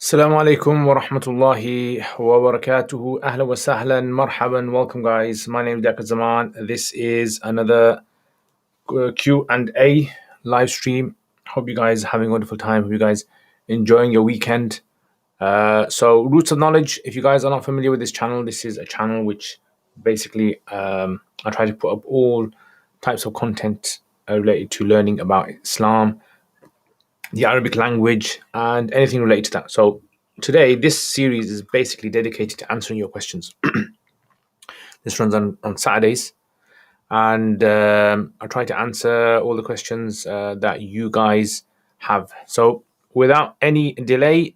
Assalamu alaikum wa rahmatullahi wa barakatuhu. Ahlan wa sahlan, marhaban. Welcome, guys. My name is Dr. Zaman. This is another Q&A live stream. Hope you guys are having a wonderful time. Hope you guys enjoying your weekend. So, Roots of Knowledge. If you guys are not familiar with this channel, this is a channel which basically I try to put up all types of content related to learning about Islam, the Arabic language, and anything related to that. So today, this series is basically dedicated to answering your questions. This runs on Saturdays, and I try to answer all the questions that you guys have. So without any delay,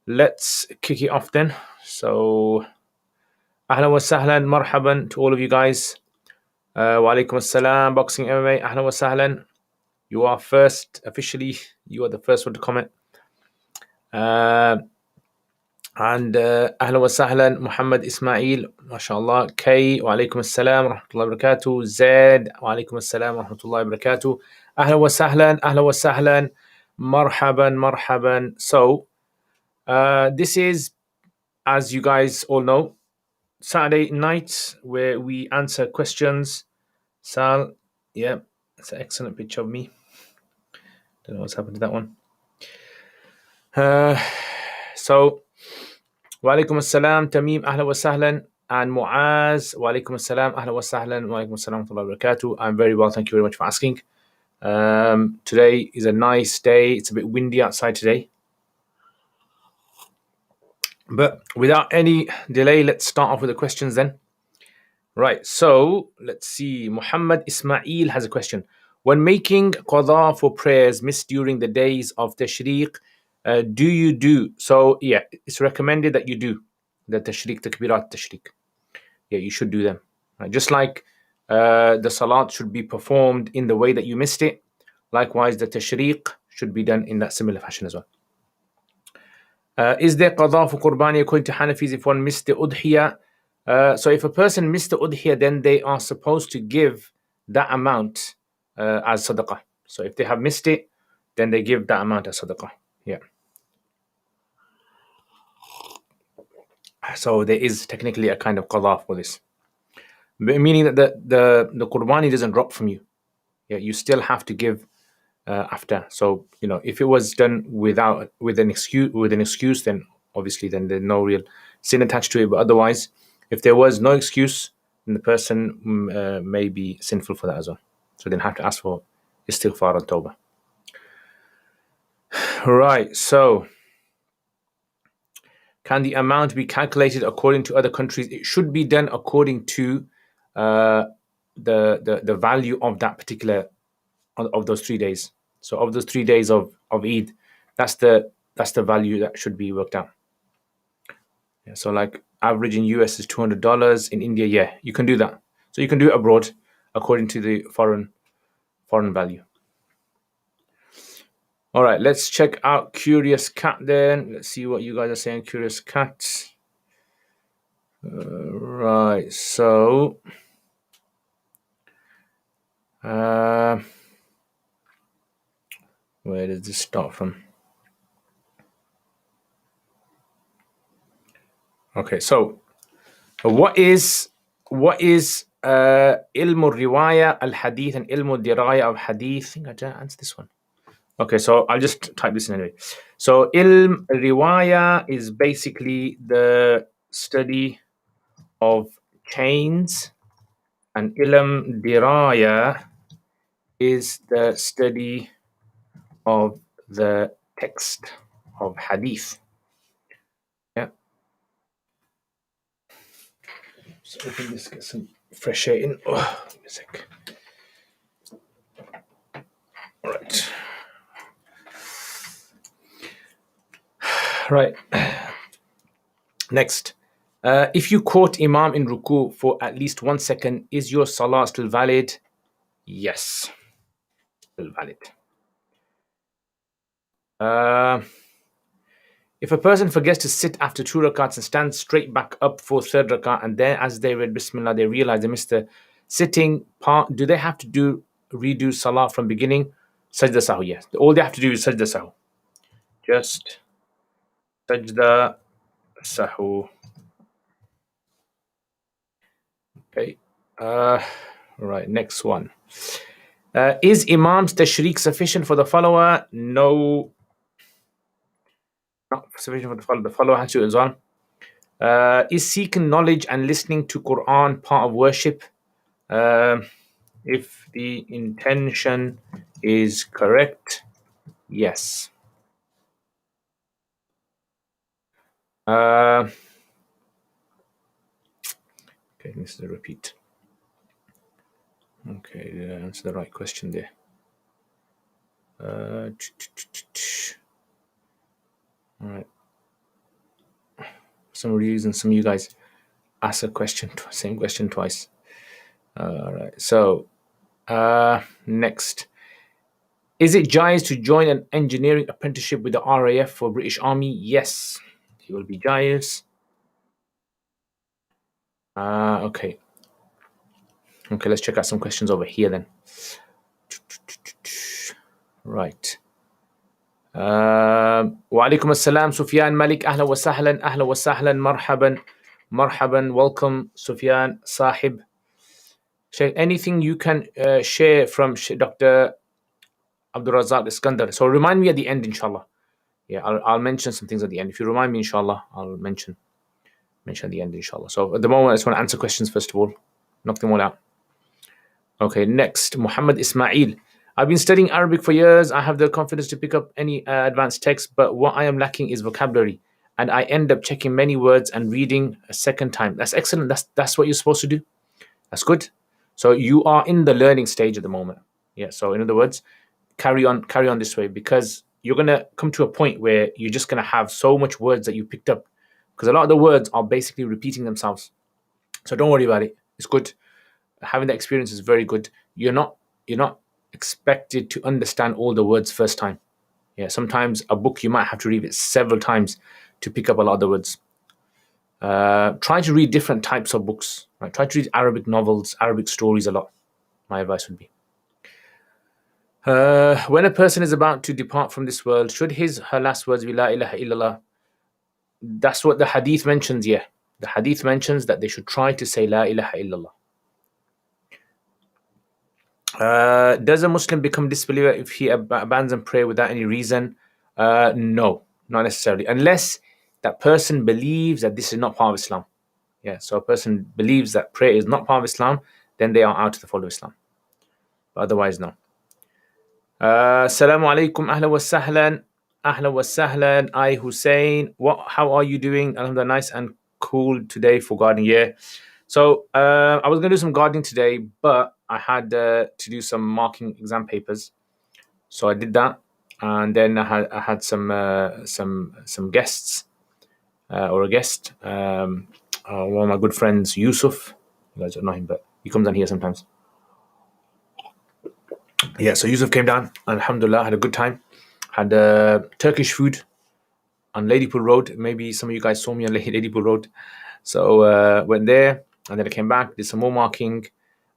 let's kick it off then. So ahlan wa sahlan, marhaban to all of you guys. Wa alaikum assalam, Boxing MMA, ahlan wa sahlan. You are first, officially, you are the first one to comment. And ahlan wa sahlan, Muhammad Ismail, mashallah. Kay, wa alaikum assalam, rahmatullahi wa barakatuh. Zaid, wa alaikum assalam, rahmatullahi wa barakatuh. Ahlan wa sahlan, marhaban, marhaban. So, this is, as you guys all know, Saturday night where we answer questions. Sal, yeah, that's an excellent picture of me. Don't know what's happened to that one. So, wa alaikum assalam, Tamim, ahlan wa sahlan, and Muaz, wa alaikum assalam, ahlan wa sahlan, wa alaikum assalam, wa rahmatullahi wa barakatuh. I'm very well, thank you very much for asking. Today is a nice day. It's a bit windy outside today. But without any delay, let's start off with the questions then. Right, so let's see. Muhammad Ismail has a question. When making qada for prayers missed during the days of Tashriq, do you do? So, yeah, it's recommended that you do the Tashriq, Takbirat Tashriq. Yeah, you should do them. Right? Just like the Salat should be performed in the way that you missed it, likewise the Tashriq should be done in that similar fashion as well. Is there qada for Qurbani according to Hanafis if one missed the Udhiyah? So if a person missed the Udhiyah, then they are supposed to give that amount as sadaqah. So if they have missed it, then they give that amount as sadaqah. Yeah. So there is technically a kind of qada for this, meaning that the Qurbani doesn't drop from you. Yeah, you still have to give after. So if it was done with an excuse, then obviously then there's no real sin attached to it. But otherwise, if there was no excuse, then the person may be sinful for that as well. So then have to ask for istighfar and tawbah. Right. So, can the amount be calculated according to other countries? It should be done according to the value of that particular of those 3 days. So of those 3 days of Eid, that's the value that should be worked out. Yeah, so like average in US is $200. In India, yeah, you can do that. So you can do it abroad according to the foreign value. All right, let's check out Curious Cat then. Let's see what you guys are saying, Curious Cat. Right, so where does this start from? Okay, so what is ilm riwaya al hadith and ilm diraya of hadith? I think I didn't answer this one. Okay, so I'll just type this in anyway. So ilm riwaya is basically the study of chains, and ilm diraya is the study of the text of hadith. Yeah. So open this, get some fresh air in. Oh, give me a sec. All right. Right. Next. If you caught Imam in ruku for at least 1 second, is your salah still valid? Yes. Still valid. If a person forgets to sit after 2 rakats and stands straight back up for 3rd rakat, and then as they read Bismillah, they realize they missed the sitting part, do they have to redo salah from beginning? Sajda sahu, yes. All they have to do is sajda sahu. Just Sajda, sahu. Okay. Right. Next one. Is Imam's tashriq sufficient for the follower? No, not sufficient for the follower. The follower has to as well. Is seeking knowledge and listening to Quran part of worship? If the intention is correct, yes. Okay, this is a repeat. Okay, that's the right question there. All right. For some reason, some of you guys ask a question, same question twice. All right. So next, is it jais to join an engineering apprenticeship with the RAF for British Army? Yes, it will be jais. Okay. Okay, let's check out some questions over here then. Right. وعليكم السلام Sufyan Malik. أهلا وسهلا أهلا وسهلا مرحبا مرحبا. Welcome Sufyan Sahib. Anything you can share from Dr. Abdul Razak Iskandar? So remind me at the end, inshallah. Yeah, I'll mention some things at the end. If you remind me, inshallah, I'll mention at the end, inshallah. So at the moment, I just want to answer questions first of all. Knock them all out. Okay, next, Muhammad Ismail. I've been studying Arabic for years. I have the confidence to pick up any advanced text, but what I am lacking is vocabulary. And I end up checking many words and reading a second time. That's excellent. That's what you're supposed to do. That's good. So you are in the learning stage at the moment. Yeah. So in other words, carry on this way, because you're gonna come to a point where you're just gonna have so much words that you picked up, because a lot of the words are basically repeating themselves. So don't worry about it. It's good. Having the experience is very good. You're not expected to understand all the words first time. Yeah, sometimes a book you might have to read it several times to pick up a lot of the words. Try to read different types of books. Right? Try to read Arabic novels, Arabic stories a lot. My advice would be. When a person is about to depart from this world, should her last words be La ilaha illallah? That's what the hadith mentions. Yeah, the hadith mentions that they should try to say La ilaha illallah. Does a Muslim become disbeliever if he abandons prayer without any reason? No, not necessarily, unless that person believes that this is not part of Islam. Yeah, so a person believes that prayer is not part of Islam, then they are out of the fold of Islam. But otherwise, no. Assalamu alaikum, ahla wa sahlan, ahla wa sahlan. I Hussein, how are you doing? Alhamdulillah, nice and cool today for gardening. Yeah. So I was going to do some gardening today, but I had to do some marking exam papers, so I did that, and then I had some guests or a guest, one of my good friends, Yusuf. You guys don't know him, but he comes on here sometimes. Yeah, so Yusuf came down. Alhamdulillah, had a good time. Had Turkish food on Ladypool Road. Maybe some of you guys saw me on Ladypool Road. So went there, and then I came back, did some more marking,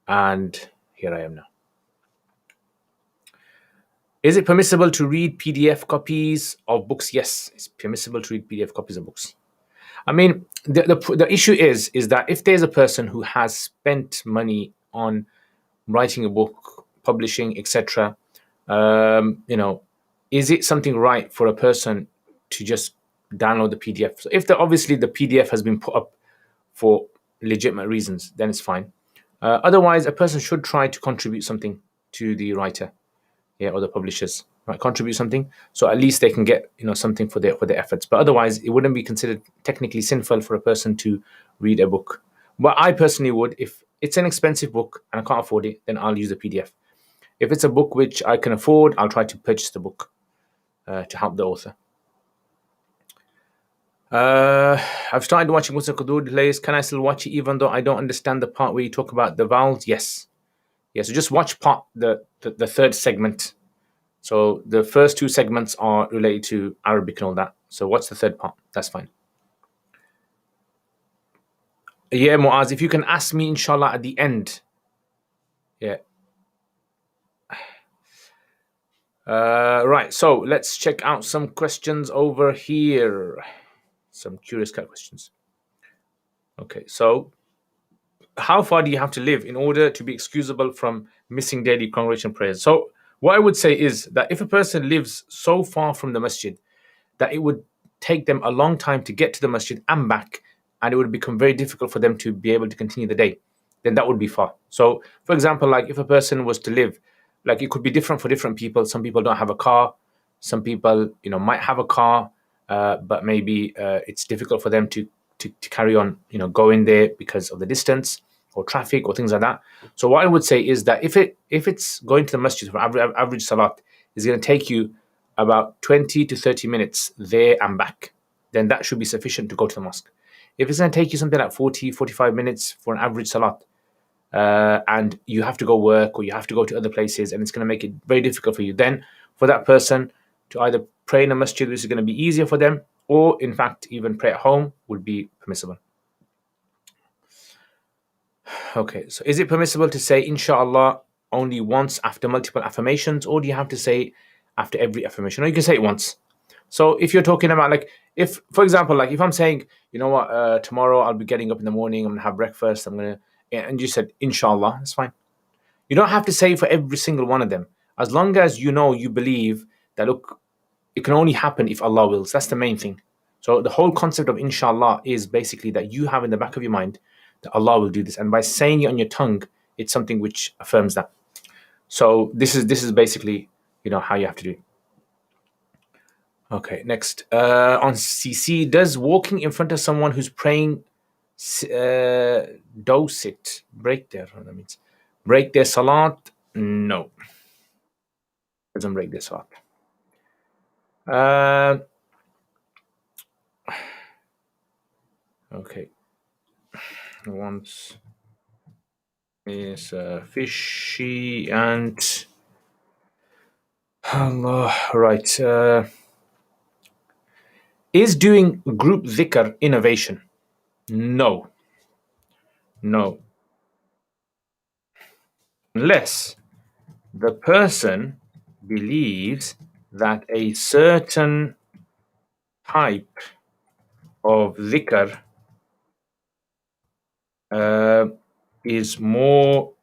and here I am now. Is it permissible to read PDF copies of books? Yes, it's permissible to read PDF copies of books. I mean, the issue is that if there's a person who has spent money on writing a book, publishing, etc., is it something right for a person to just download the PDF? So if obviously the PDF has been put up for legitimate reasons, then it's fine. Otherwise, a person should try to contribute something to the writer, or the publishers, right? Contribute something, so at least they can get something for their efforts. But otherwise, it wouldn't be considered technically sinful for a person to read a book. But I personally would, if it's an expensive book and I can't afford it, then I'll use the PDF. If it's a book which I can afford, I'll try to purchase the book to help the author. I've started watching Musa Qudud Lays. Can I still watch it even though I don't understand the part where you talk about the vowels? Yes. Yeah, so just watch the third segment. So the first two segments are related to Arabic and all that. So what's the third part? That's fine. Yeah, Muaz, if you can ask me, inshallah, at the end. Yeah. Right, so let's check out some questions over here. Some curious cat questions. Okay, so how far do you have to live in order to be excusable from missing daily congregation prayers? So, what I would say is that if a person lives so far from the masjid that it would take them a long time to get to the masjid and back, and it would become very difficult for them to be able to continue the day, then that would be far. So, for example, like if a person was to live, like it could be different for different people. Some people don't have a car. Some people, might have a car, but maybe it's difficult for them to carry on, going there because of the distance or traffic or things like that. So what I would say is that if it's going to the masjid for average salat is going to take you about 20 to 30 minutes there and back, then that should be sufficient to go to the mosque. If it's going to take you something like 40, 45 minutes for an average salat, and you have to go work or you have to go to other places and it's going to make it very difficult for you, then for that person to either pray in a masjid, which is going to be easier for them, or in fact even pray at home would be permissible. Okay, so is it permissible to say inshallah only once after multiple affirmations, or do you have to say after every affirmation? Or you can say it once. So if you're talking about, like, if, for example, like if I'm saying, tomorrow I'll be getting up in the morning, I'm gonna have breakfast, and you said inshallah, that's fine. You don't have to say for every single one of them, as long as you believe that, look, it can only happen if Allah wills. That's the main thing. So the whole concept of inshallah is basically that you have in the back of your mind that Allah will do this, and by saying it on your tongue, it's something which affirms that. So this is basically how you have to do it. Okay, next on CC, does walking in front of someone who's praying dosit break their salat? No, doesn't break their salat. Okay, once is fishy and Allah, right. Is doing group dhikr innovation? No, unless the person believes that a certain type of dhikr is more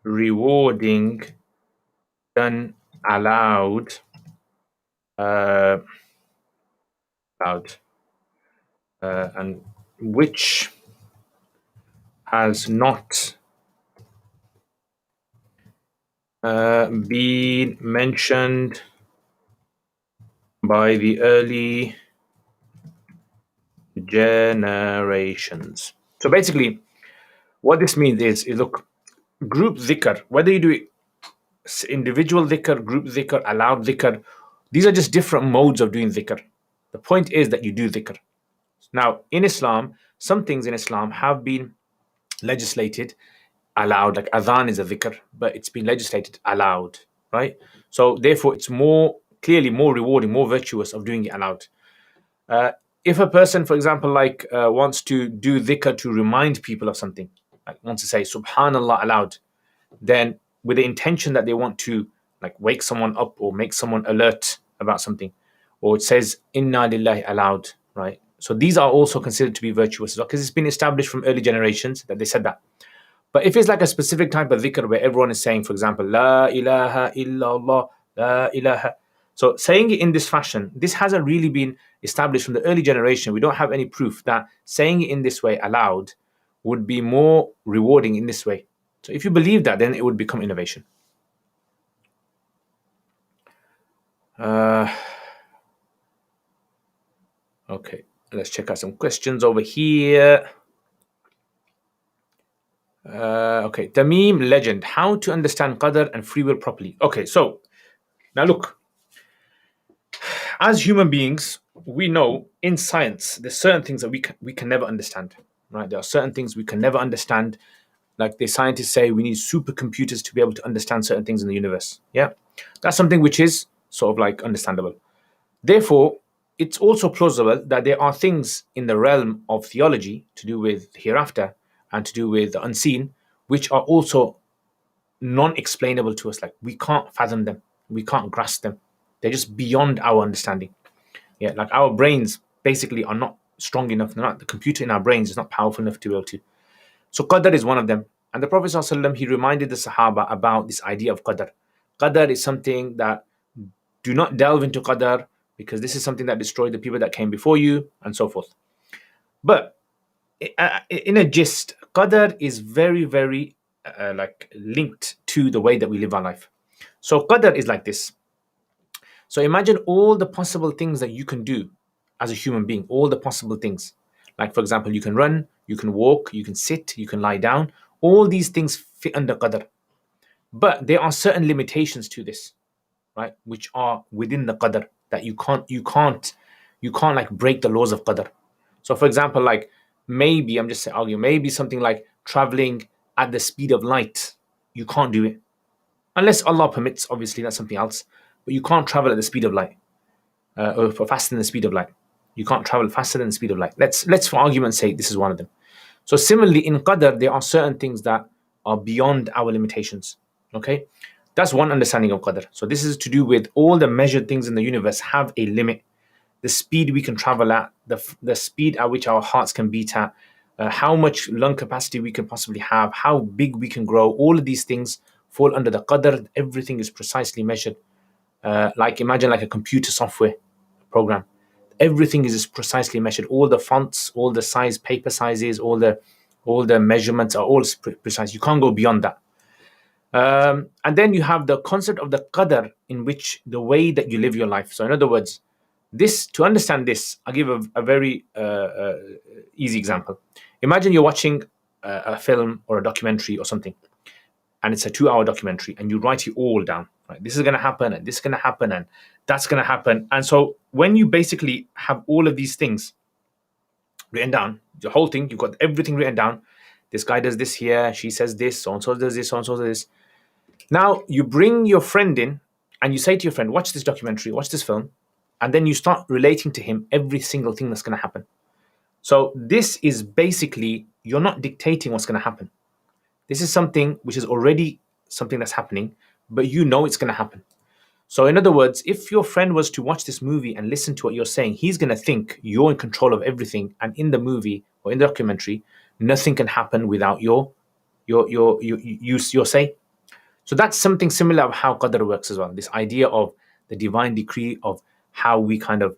rewarding than allowed and which has not been mentioned by the early generations. So basically, what this means is look, group dhikr, whether you do it individual dhikr, group dhikr, allowed dhikr, these are just different modes of doing dhikr. The point is that you do dhikr. Now, in Islam, some things in Islam have been legislated, allowed, like adhan is a dhikr, but it's been legislated, allowed, right? So therefore, it's clearly more rewarding, more virtuous of doing it allowed. If a person, for example, like wants to do dhikr to remind people of something, like wants to say subhanallah aloud, then with the intention that they want to like wake someone up or make someone alert about something, or it says inna lillahi aloud, right? So these are also considered to be virtuous because it's been established from early generations that they said that. But if it's like a specific type of dhikr where everyone is saying, for example, la ilaha illallah, la ilaha, so saying it in this fashion, this hasn't really been established from the early generation. We don't have any proof that saying it in this way aloud would be more rewarding in this way. So if you believe that, then it would become innovation. Okay, let's check out some questions over here. Okay, Tamim Legend, how to understand qadar and free will properly. Okay, so now look, as human beings, we know in science there's certain things that we can never understand, right? There are certain things we can never understand. Like the scientists say, we need supercomputers to be able to understand certain things in the universe. Yeah, that's something which is sort of like understandable. Therefore, it's also plausible that there are things in the realm of theology to do with hereafter and to do with the unseen, which are also non-explainable to us. Like we can't fathom them, we can't grasp them. They're just beyond our understanding. Yeah, like our brains basically are not strong enough. They're not, the computer in our brains is not powerful enough to be able to. So qadar is one of them. And the Prophet ﷺ, he reminded the Sahaba about this idea of qadar. Qadar is something that do not delve into qadar, because this is something that destroyed the people that came before you, and so forth. But in a gist, qadar is very, very like linked to the way that we live our life. So qadar is like this. So imagine all the possible things that you can do as a human being, all the possible things. Like, for example, you can run, you can walk, you can sit, you can lie down. All these things fit under qadar. But there are certain limitations to this, right? Which are within the qadar, that you can't like break the laws of qadar. So for example, like maybe, I'm just saying, argue, maybe something like traveling at the speed of light, you can't do it. Unless Allah permits, obviously, that's something else. But you can't travel at the speed of light, or faster than the speed of light. You can't travel faster than the speed of light. Let's for argument's sake, this is one of them. So similarly, in qadar, there are certain things that are beyond our limitations. Okay, that's one understanding of qadar. So this is to do with all the measured things in the universe have a limit. The speed we can travel at, the speed at which our hearts can beat at, how much lung capacity we can possibly have, how big we can grow. All of these things fall under the qadar. Everything is precisely measured. Like imagine like a computer software program. Everything is precisely measured. All the fonts, all the size, paper sizes, all the measurements are all precise. You can't go beyond that. And then you have the concept of the qadar, in which the way that you live your life. So in other words, this, to understand this, I'll give a very easy example. Imagine you're watching a film or a documentary or something, and it's a 2-hour documentary, and you write it all down. Right? This is going to happen, and this is going to happen, and that's going to happen. And so when you basically have all of these things written down, the whole thing, you've got everything written down. This guy does this here, she says this, so and so does this, so and so does this. Now you bring your friend in, and you say to your friend, watch this documentary, watch this film, and then you start relating to him every single thing that's going to happen. So this is basically, you're not dictating what's going to happen. This is something which is already something that's happening, but you know it's going to happen. So in other words, if your friend was to watch this movie and listen to what you're saying, he's going to think you're in control of everything. And in the movie or in the documentary, nothing can happen without your say. So that's something similar of how qadr works as well. This idea of the divine decree of how we kind of,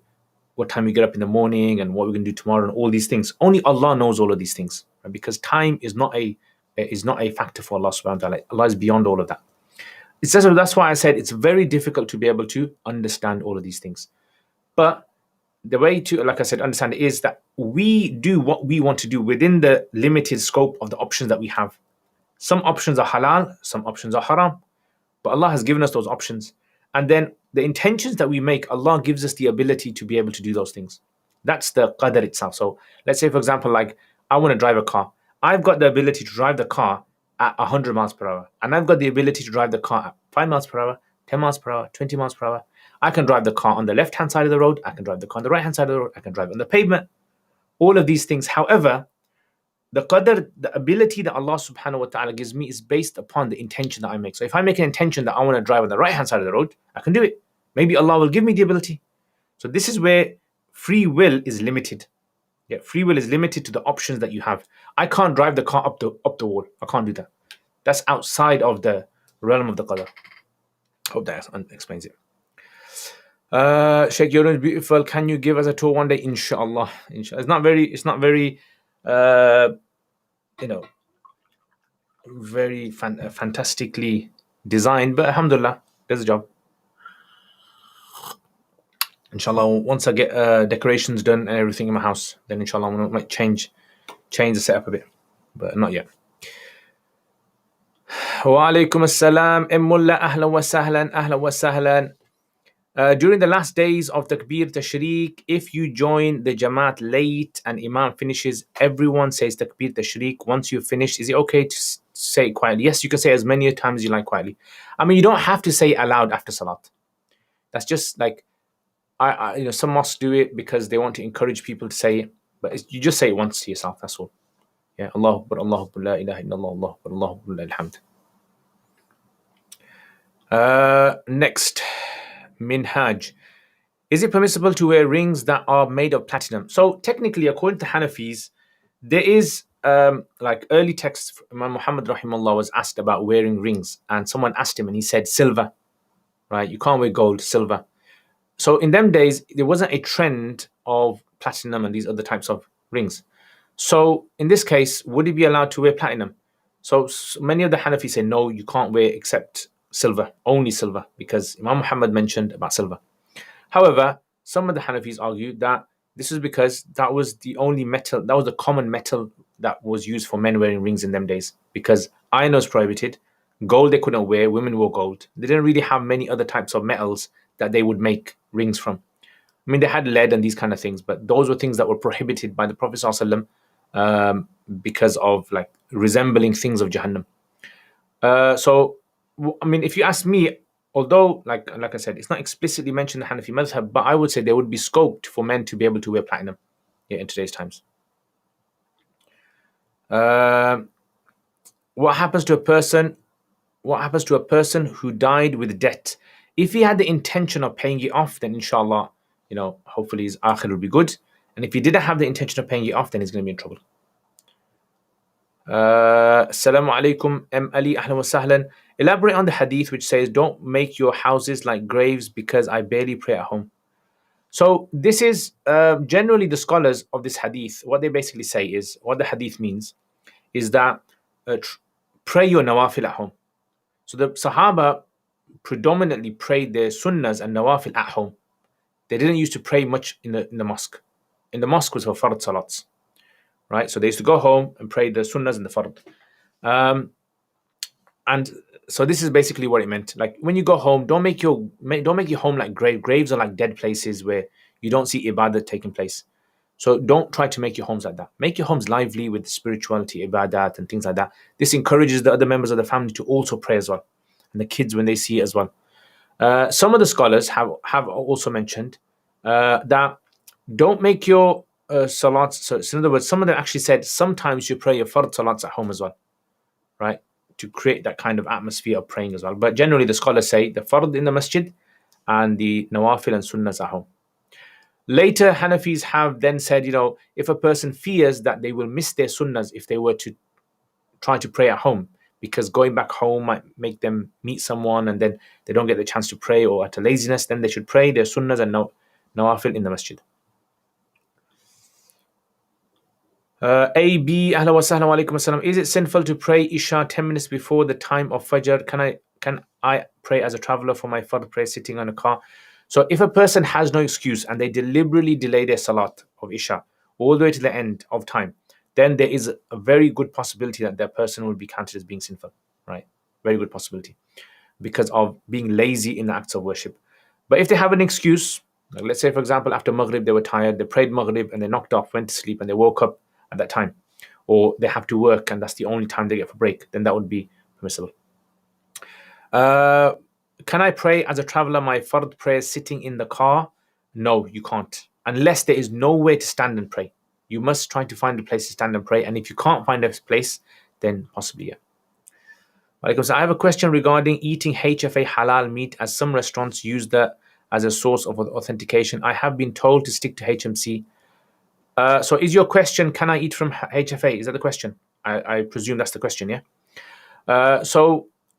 what time we get up in the morning and what we're going to do tomorrow and all these things. Only Allah knows all of these things, right? Because time is not a factor for Allah subhanahu wa ta'ala. Allah is beyond all of that. It says, that's why I said it's very difficult to be able to understand all of these things. But the way to, like I said, understand it is that we do what we want to do within the limited scope of the options that we have. Some options are halal, some options are haram. But Allah has given us those options. And then the intentions that we make, Allah gives us the ability to be able to do those things. That's the qadar itself. So let's say, for example, like I want to drive a car. I've got the ability to drive the car at 100 miles per hour. And I've got the ability to drive the car at 5 miles per hour, 10 miles per hour, 20 miles per hour. I can drive the car on the left-hand side of the road. I can drive the car on the right-hand side of the road. I can drive on the pavement. All of these things. However, the qadr, the ability that Allah subhanahu wa ta'ala gives me is based upon the intention that I make. So if I make an intention that I want to drive on the right-hand side of the road, I can do it. Maybe Allah will give me the ability. So this is where free will is limited. Yeah, free will is limited to the options that you have. I can't drive the car up the wall. I can't do that. That's outside of the realm of the qadr. Hope that explains it. Sheikh, you're beautiful. Can you give us a tour one day? Inshallah. Inshallah. It's not very very fantastically designed, but alhamdulillah, does the job. Inshallah, once I get decorations done and everything in my house, then inshallah I might change the setup a bit, but not yet. Wa alaikum assalam, Mullah, ahlan wa sahlan, ahlan wa sahlan. During the last days of Takbir Tashriq, if you join the Jamaat late and Imam finishes, everyone says Takbir Tashriq. Once you've finished, is it okay to say it quietly? Yes, you can say as many times as you like quietly. I mean, you don't have to say it aloud after Salat. That's just like, some mosques do it because they want to encourage people to say it, but you just say it once to yourself, that's all. Yeah, Allahu Akbar, Allahu Akbar, la ilaha illallah, Allahu Akbar, Allahu Akbar, alhamd. Next. Minhaj. Is it permissible to wear rings that are made of platinum? So technically, according to Hanafis, there is like early texts. Imam Muhammad rahimahullah was asked about wearing rings, and someone asked him, and he said silver. Right? You can't wear gold, silver. So in them days, there wasn't a trend of platinum and these other types of rings. So in this case, would he be allowed to wear platinum? So many of the Hanafis say no, you can't wear except silver, only silver, because Imam Muhammad mentioned about silver. However, some of the Hanafis argue that this is because that was the only metal, that was the common metal that was used for men wearing rings in them days. Because iron was prohibited, gold they couldn't wear, women wore gold. They didn't really have many other types of metals that they would make rings from. I mean, they had lead and these kind of things, but those were things that were prohibited by the Prophet ﷺ, because of like resembling things of Jahannam. I mean, if you ask me, although like I said, it's not explicitly mentioned in the Hanafi madhab, but I would say there would be scope for men to be able to wear platinum, in today's times. What happens to a person? What happens to a person who died with debt? If he had the intention of paying it off, then inshallah, hopefully his akhir will be good. And if he didn't have the intention of paying it off, then he's going to be in trouble. Assalamu alaikum, Ali, ahlan wa sahlan. Elaborate on the hadith which says, don't make your houses like graves because I barely pray at home. So this is generally the scholars of this hadith, what they basically say is, what the hadith means is that pray your nawafil at home. So the Sahaba predominantly prayed their sunnahs and nawafil at home. They didn't used to pray much in the mosque. In the mosque was for fard salats, right? So they used to go home and pray the sunnahs and the fard. And so this is basically what it meant. Like when you go home, don't make your home like grave. Graves are like dead places where you don't see ibadat taking place. So don't try to make your homes like that. Make your homes lively with spirituality, ibadat and things like that. This encourages the other members of the family to also pray as well, and the kids when they see it as well. Some of the scholars have also mentioned that don't make your salats. So in other words, some of them actually said sometimes you pray your fard salats at home as well, right? To create that kind of atmosphere of praying as well. But generally the scholars say the fard in the masjid and the nawafil and sunnahs at home. Later, Hanafis have then said, if a person fears that they will miss their sunnahs if they were to try to pray at home, because going back home might make them meet someone and then they don't get the chance to pray, or at a laziness, then they should pray their sunnahs and nawafil in the masjid. AB, ahla wa sahla wa alaikum assalam. Is it sinful to pray Isha 10 minutes before the time of Fajr? Can I pray as a traveler for my fard prayer sitting on a car? So if a person has no excuse and they deliberately delay their salat of Isha all the way to the end of time, then there is a very good possibility that that person will be counted as being sinful, right? Very good possibility, because of being lazy in the acts of worship. But if they have an excuse, like let's say for example after Maghrib they were tired, they prayed Maghrib and they knocked off, went to sleep, and they woke up at that time, or they have to work and that's the only time they get for break, then that would be permissible. Can I pray as a traveler my fard prayer sitting in the car? No, you can't, unless there is nowhere to stand and pray. You must try to find a place to stand and pray, and if you can't find a place, then possibly, yeah. I have a question regarding eating HFA halal meat, as some restaurants use that as a source of authentication. I have been told to stick to HMC. So is your question, can I eat from HFA? Is that the question? I presume that's the question, yeah?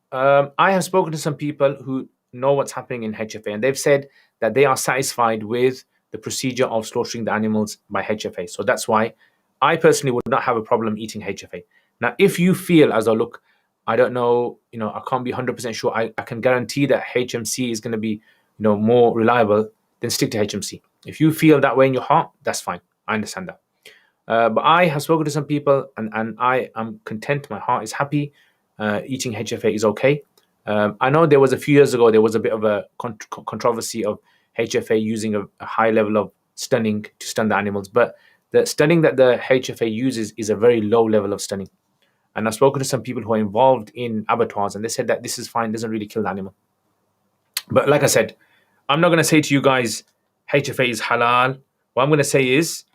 I have spoken to some people who know what's happening in HFA, and they've said that they are satisfied with the procedure of slaughtering the animals by HFA. So that's why I personally would not have a problem eating HFA. Now, if you feel as though, look, I don't know, I can't be 100% sure, I can guarantee that HMC is going to be, more reliable, then stick to HMC. If you feel that way in your heart, that's fine. I understand that. But I have spoken to some people, and I am content. My heart is happy. Eating HFA is okay. I know there was a few years ago, there was a bit of a controversy of HFA using a high level of stunning to stun the animals. But the stunning that the HFA uses is a very low level of stunning. And I've spoken to some people who are involved in abattoirs, and they said that this is fine, doesn't really kill the animal. But like I said, I'm not going to say to you guys, HFA is halal. What I'm going to say is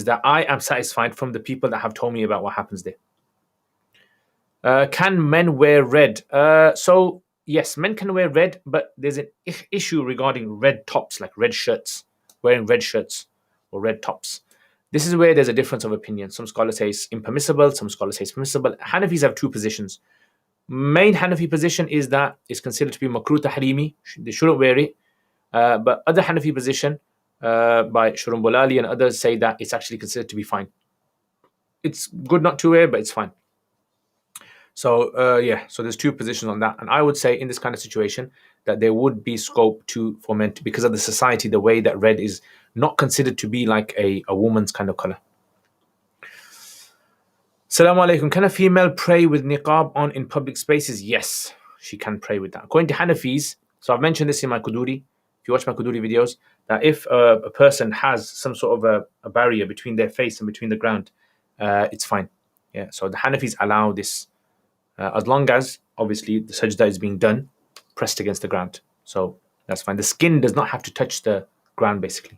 that I am satisfied from the people that have told me about what happens there. Can men wear red? So yes, men can wear red, but there's an issue regarding red tops, like red shirts, wearing red shirts or red tops. This is where there's a difference of opinion. Some scholars say it's impermissible, some scholars say it's permissible. Hanafis have two positions. Main Hanafi position is that it's considered to be makruh tahrimi. They shouldn't wear it. But other Hanafi position by Shurun Bolali and others say that it's actually considered to be fine. It's good not to wear, but it's fine. So yeah, so there's two positions on that, and I would say in this kind of situation that there would be scope for men to, because of the society, the way that red is not considered to be like a woman's kind of color. Assalamu alaikum. Can a female pray with niqab on in public spaces? Yes, she can pray with that. According to Hanafis, so I've mentioned this in my Quduri, if you watch my Quduri videos, that if a person has some sort of a barrier between their face and between the ground, it's fine. Yeah, so the Hanafis allow this as long as, obviously, the sajda is being done pressed against the ground. So that's fine. The skin does not have to touch the ground, basically.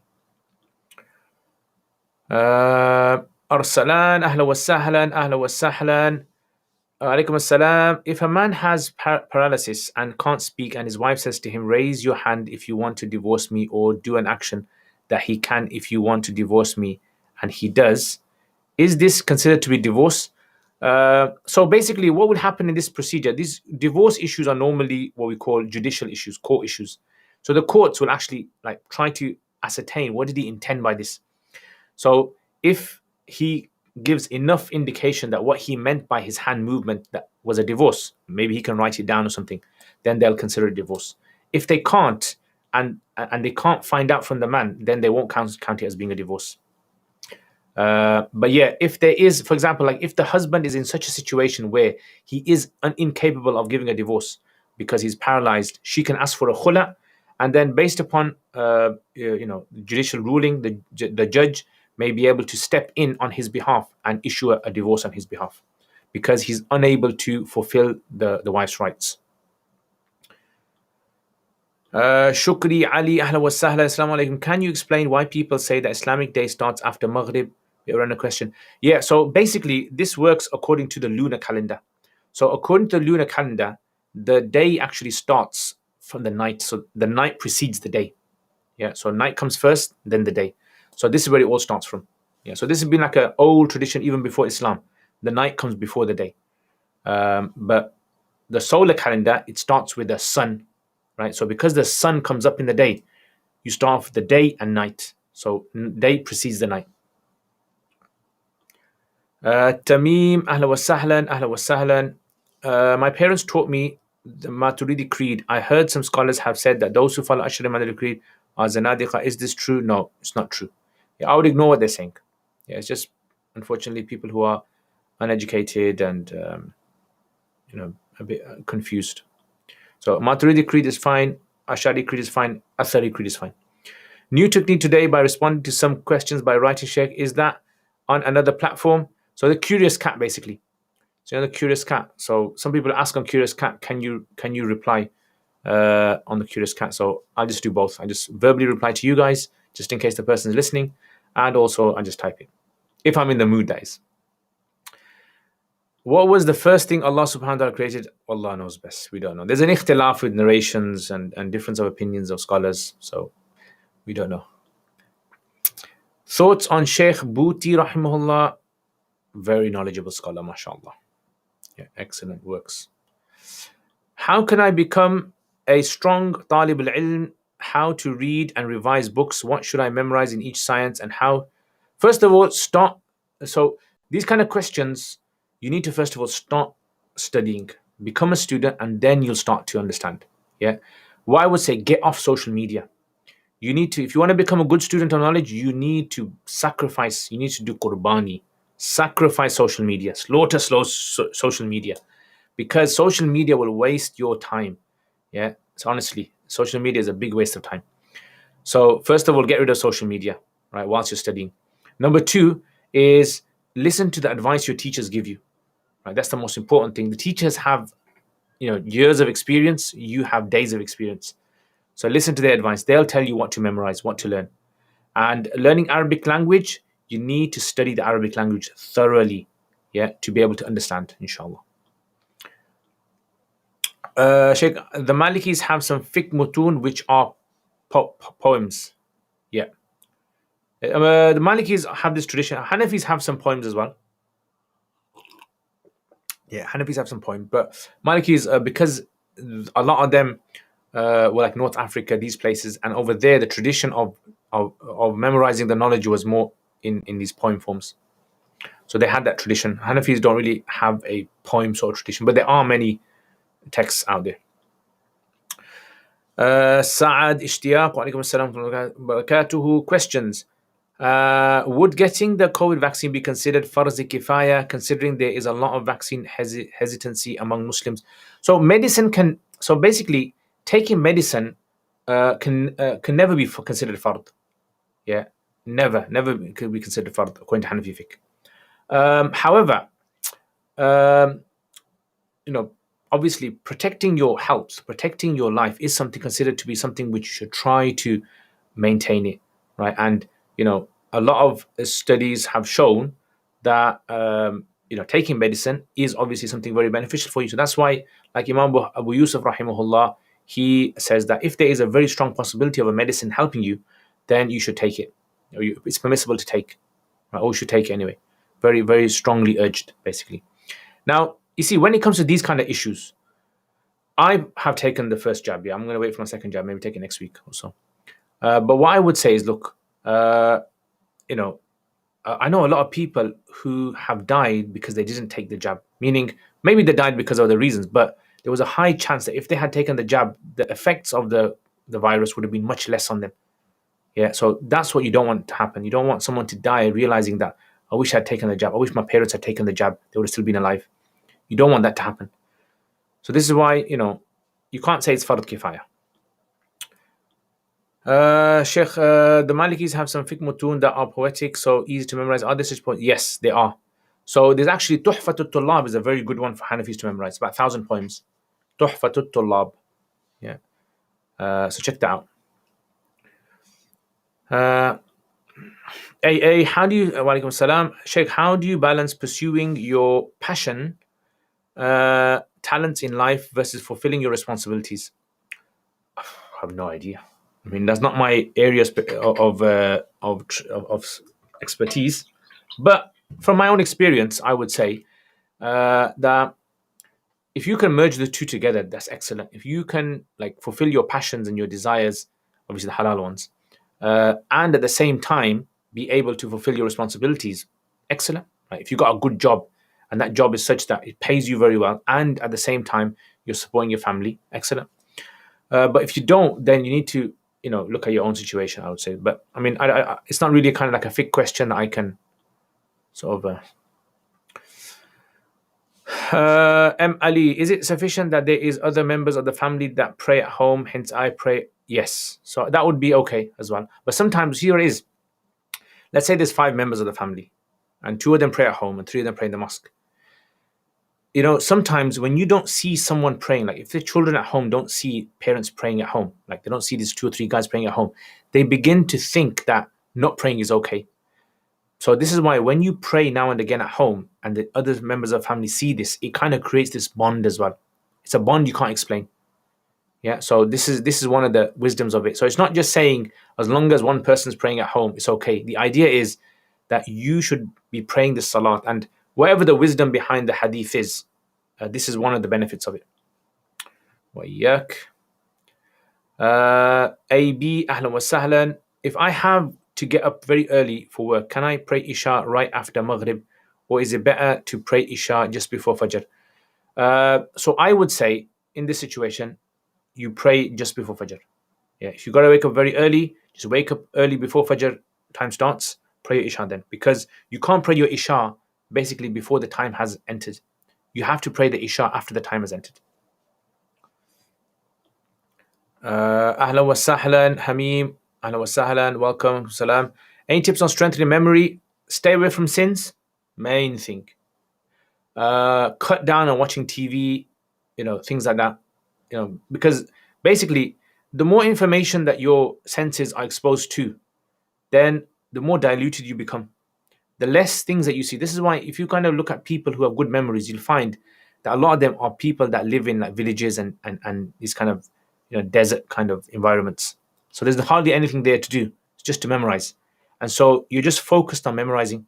Arsalan, ahla wa sahlan, ahla wa sahlan. Alaikum assalam. If a man has paralysis and can't speak, and his wife says to him, raise your hand if you want to divorce me, or do an action that he can if you want to divorce me, and he does, is this considered to be divorce? So basically, what would happen in this procedure? These divorce issues are normally what we call judicial issues, court issues. So the courts will actually like try to ascertain what did he intend by this. So if he gives enough indication that what he meant by his hand movement that was a divorce, maybe he can write it down or something, then they'll consider it divorce. If they can't, and they can't find out from the man, then they won't count it as being a divorce. But yeah, if there is, for example, like if the husband is in such a situation where he is incapable of giving a divorce because he's paralyzed, she can ask for a khula, and then based upon judicial ruling, the judge may be able to step in on his behalf and issue a divorce on his behalf because he's unable to fulfill the wife's rights. Shukri Ali, ahla wa sahla, assalamu alaikum. Can you explain why people say that Islamic day starts after Maghrib? We ran a question. Yeah, so basically this works according to the lunar calendar. So according to the lunar calendar, the day actually starts from the night. So the night precedes the day. Yeah, so night comes first, then the day. So this is where it all starts from. Yeah, so this has been like an old tradition even before Islam. The night comes before the day. But the solar calendar, it starts with the sun, right? So because the sun comes up in the day, you start off the day and night. So day precedes the night. Tamim, ahla wa sahlan, ahla wa sahlan. My parents taught me the Maturidi Creed. I heard some scholars have said that those who follow Ashari Maturidi Creed are Zanadiqa. Is this true? No, it's not true. Yeah, I would ignore what they're saying. Yeah, it's just, unfortunately, people who are uneducated and a bit confused. So Maturidi Creed is fine, Ashari Creed is fine, Athari Creed is fine. New technique today by responding to some questions by writing Sheikh. Is that on another platform? So the Curious Cat, basically. So the Curious Cat. So some people ask on Curious Cat, can you reply on the Curious Cat? So I'll just do both. I just verbally reply to you guys, just in case the person is listening, and also I just type it. If I'm in the mood, that is. What was the first thing Allah subhanahu wa ta'ala created? Allah knows best. We don't know. There's an ikhtilaf with narrations and difference of opinions of scholars. So we don't know. Thoughts on Sheikh Bhuti rahimahullah? Very knowledgeable scholar, mashallah. Yeah, excellent works. How can I become a strong talib al-ilm? How to read and revise books? What should I memorize in each science? And how? First of all, start. So these kind of questions, you need to first of all start studying, become a student, and then you'll start to understand. Yeah. What I would say, get off social media. You need to, if you want to become a good student of knowledge, you need to sacrifice. You need to do qurbani. Sacrifice social media. Slaughter social media. Because social media will waste your time. Yeah. So honestly, social media is a big waste of time. So first of all, get rid of social media, right, whilst you're studying. Number two is listen to the advice your teachers give you. Right, that's the most important thing. The teachers have, years of experience. You have days of experience. So listen to their advice. They'll tell you what to memorize, what to learn. And learning Arabic language, you need to study the Arabic language thoroughly, yeah, to be able to understand, inshallah. Sheikh, the Malikis have some fiqh mutun which are poems. Yeah. The Malikis have this tradition. Hanafis have some poems as well. Yeah, Hanafis have some poems, but Malikis, because a lot of them were like North Africa, these places, and over there, the tradition of memorizing the knowledge was more in these poem forms. So they had that tradition. Hanafis don't really have a poem sort of tradition, but there are many texts out there. Saad Ishtiyaq, wa alaikum assalam wa barakatuhu. Questions. Would getting the COVID vaccine be considered farz kifaya, considering there is a lot of vaccine hesitancy among Muslims? So medicine can. So basically, taking medicine can never be considered fard. Yeah, never could be considered fard according to Hanafi fiqh. However, um, obviously protecting your health, protecting your life is something considered to be something which you should try to maintain it, right? And a lot of studies have shown that taking medicine is obviously something very beneficial for you. So that's why, like Imam Abu Yusuf rahimahullah, he says that if there is a very strong possibility of a medicine helping you, then you should take it. It's permissible to take, right? Or you should take it anyway. Very, very strongly urged, basically. Now, you see, when it comes to these kind of issues, I have taken the first jab. Yeah, I'm going to wait for my second jab, maybe take it next week or so. But what I would say is, look, I know a lot of people who have died because they didn't take the jab. Meaning, maybe they died because of other reasons, but there was a high chance that if they had taken the jab, the effects of the virus would have been much less on them. Yeah, so that's what you don't want to happen. You don't want someone to die realizing that, I wish I had taken the jab. I wish my parents had taken the jab. They would have still been alive. You don't want that to happen. So this is why, you can't say it's fard kifaya. Sheikh, the Malikis have some fiqh mutun that are poetic, so easy to memorize. Are there such poems? Yes, they are. So there's actually Tuhfatul Tullab is a very good one for Hanafis to memorize. About 1,000 poems. Tuhfatul Tullab. Yeah. So check that out. How do you, wa alaikum salam, Sheikh, how do you balance pursuing your passion, talents in life versus fulfilling your responsibilities? I have no idea. I mean, that's not my area of expertise. But from my own experience, I would say that if you can merge the two together, that's excellent. If you can fulfill your passions and your desires, obviously the halal ones, and at the same time be able to fulfill your responsibilities, excellent. Right? If you got a good job and that job is such that it pays you very well, and at the same time you're supporting your family, excellent. But if you don't, then you need to look at your own situation, I would say. But I mean, it's not really kind of like a fake question that I can sort of. M. Ali, is it sufficient that there is other members of the family that pray at home? Hence, I pray. Yes, so that would be okay as well. But sometimes here is, let's say there's 5 members of the family, and 2 of them pray at home, and 3 of them pray in the mosque. Sometimes when you don't see someone praying, like if the children at home don't see parents praying at home, like they don't see these 2 or 3 guys praying at home, they begin to think that not praying is okay. So this is why when you pray now and again at home and the other members of family see this, it kind of creates this bond as well. It's a bond you can't explain. Yeah. So this is one of the wisdoms of it. So it's not just saying as long as one person's praying at home, it's okay. The idea is that you should be praying the salat, and whatever the wisdom behind the hadith is, this is one of the benefits of it. وَإِيَّاكَ. AB, ahlan wa sahlan. If I have to get up very early for work, can I pray Isha right after Maghrib, or is it better to pray Isha just before Fajr? So I would say in this situation, you pray just before Fajr. Yeah, if you got to wake up very early, just wake up early before Fajr time starts, pray your Isha then. Because you can't pray your Isha basically before the time has entered. You have to pray the Isha after the time has entered. Ahlan wa sahlan, Hamim. Ahlan wa sahlan, welcome, salam. Any tips on strengthening memory? Stay away from sins, main thing. Cut down on watching TV, things like that. Because basically, the more information that your senses are exposed to, then the more diluted you become. The less things that you see. This is why if you kind of look at people who have good memories, you'll find that a lot of them are people that live in like villages and these kind of desert kind of environments. So there's hardly anything there to do. It's just to memorize, and so you're just focused on memorizing.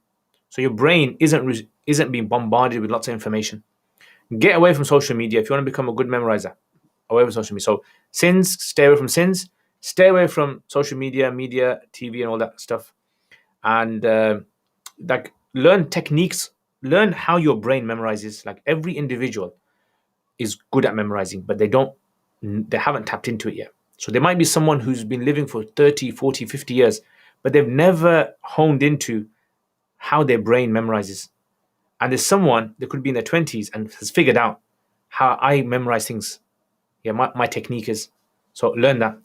So your brain isn't being bombarded with lots of information. Get away from social media if you want to become a good memorizer. Away from social media. So sins, stay away from sins. Stay away from social media, TV, and all that stuff. And like learn techniques. Learn how your brain memorizes. Like every individual is good at memorizing, but they haven't tapped into it yet. So there might be someone who's been living for 30, 40, 50 years, but they've never honed into how their brain memorizes. And there's someone that could be in their 20s and has figured out how I memorize things. Yeah, my technique is. So learn that.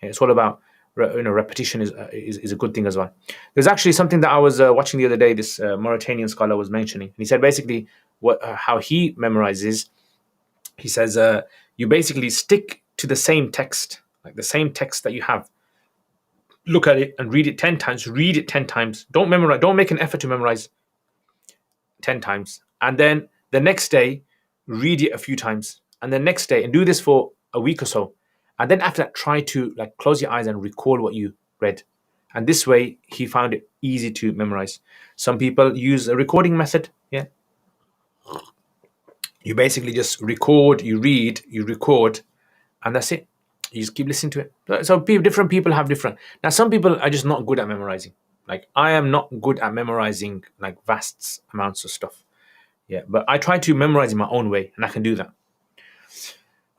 Yeah, it's all about repetition is a good thing as well. There's actually something that I was watching the other day. This Mauritanian scholar was mentioning, and he said basically how he memorizes. He says you basically stick to the same text, like the same text that you have. Look at it and read it 10 times. Read it 10 times. Don't memorize. Don't make an effort to memorize 10 times. And then the next day, read it a few times. And the next day, and do this for a week or so. And then after that, try to like close your eyes and recall what you read. And this way, he found it easy to memorize. Some people use a recording method. Yeah. You basically just record, you read, you record, and that's it. You just keep listening to it. So different people have different. Now, some people are just not good at memorizing. Like I am not good at memorizing like vast amounts of stuff. Yeah, but I try to memorize in my own way, and I can do that.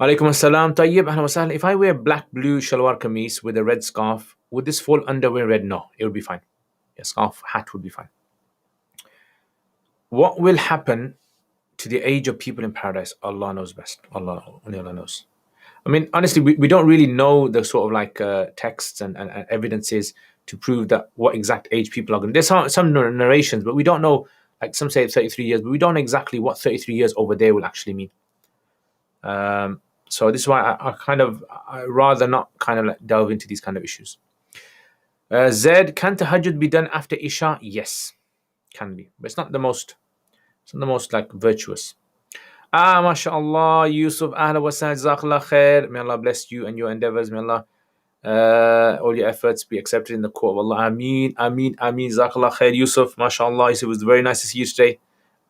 Alaikum assalam. Tayyib, ahlan wa sahlan. If I wear black, blue shalwar kameez with a red scarf, would this fall under wearing red? No, it would be fine. Yeah, scarf, hat would be fine. What will happen to the age of people in paradise? Allah knows best. Only Allah knows. I mean, honestly, we don't really know the sort of like texts and evidences to prove that what exact age people are going to. There's some narrations, but we don't know. Like some say 33 years, but we don't know exactly what 33 years over there will actually mean. So this is why I rather not kind of like delve into these kind of issues. Zed, can tahajjud be done after Isha? Yes, can be, but it's not the most like virtuous. MashaAllah, Yusuf, ahla wa sahla, jazakallah khair. May Allah bless you and your endeavors. May Allah, all your efforts be accepted in the court of Allah. Ameen, ameen, ameen. Jazakallah khair, Yusuf. MashaAllah, Yusuf, it was very nice to see you today.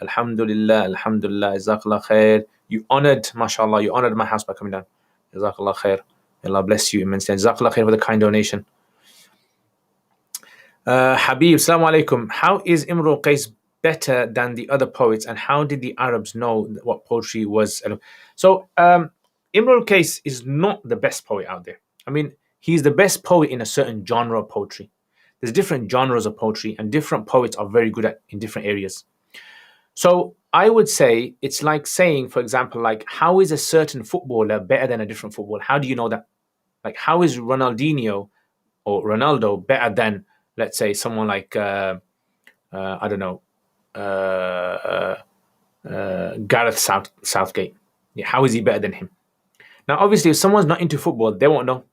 Alhamdulillah, alhamdulillah, jazakallah khair. You honored, mashallah, you honored my house by coming down. Jazakallah khair. May Allah bless you immensely. Jazakallah khair for the kind donation. Habib, assalamu alaikum. How is Imrul Qais better than the other poets, and how did the Arabs know what poetry was? So Imrul Qais is not the best poet out there. I mean, he's the best poet in a certain genre of poetry. There's different genres of poetry, and different poets are very good at in different areas. So I would say it's like saying, for example, like how is a certain footballer better than a different footballer? How do you know that? Like how is Ronaldinho or Ronaldo better than, let's say, someone like I don't know, Gareth Southgate? Yeah, how is he better than him? Now, obviously, if someone's not into football, they won't know.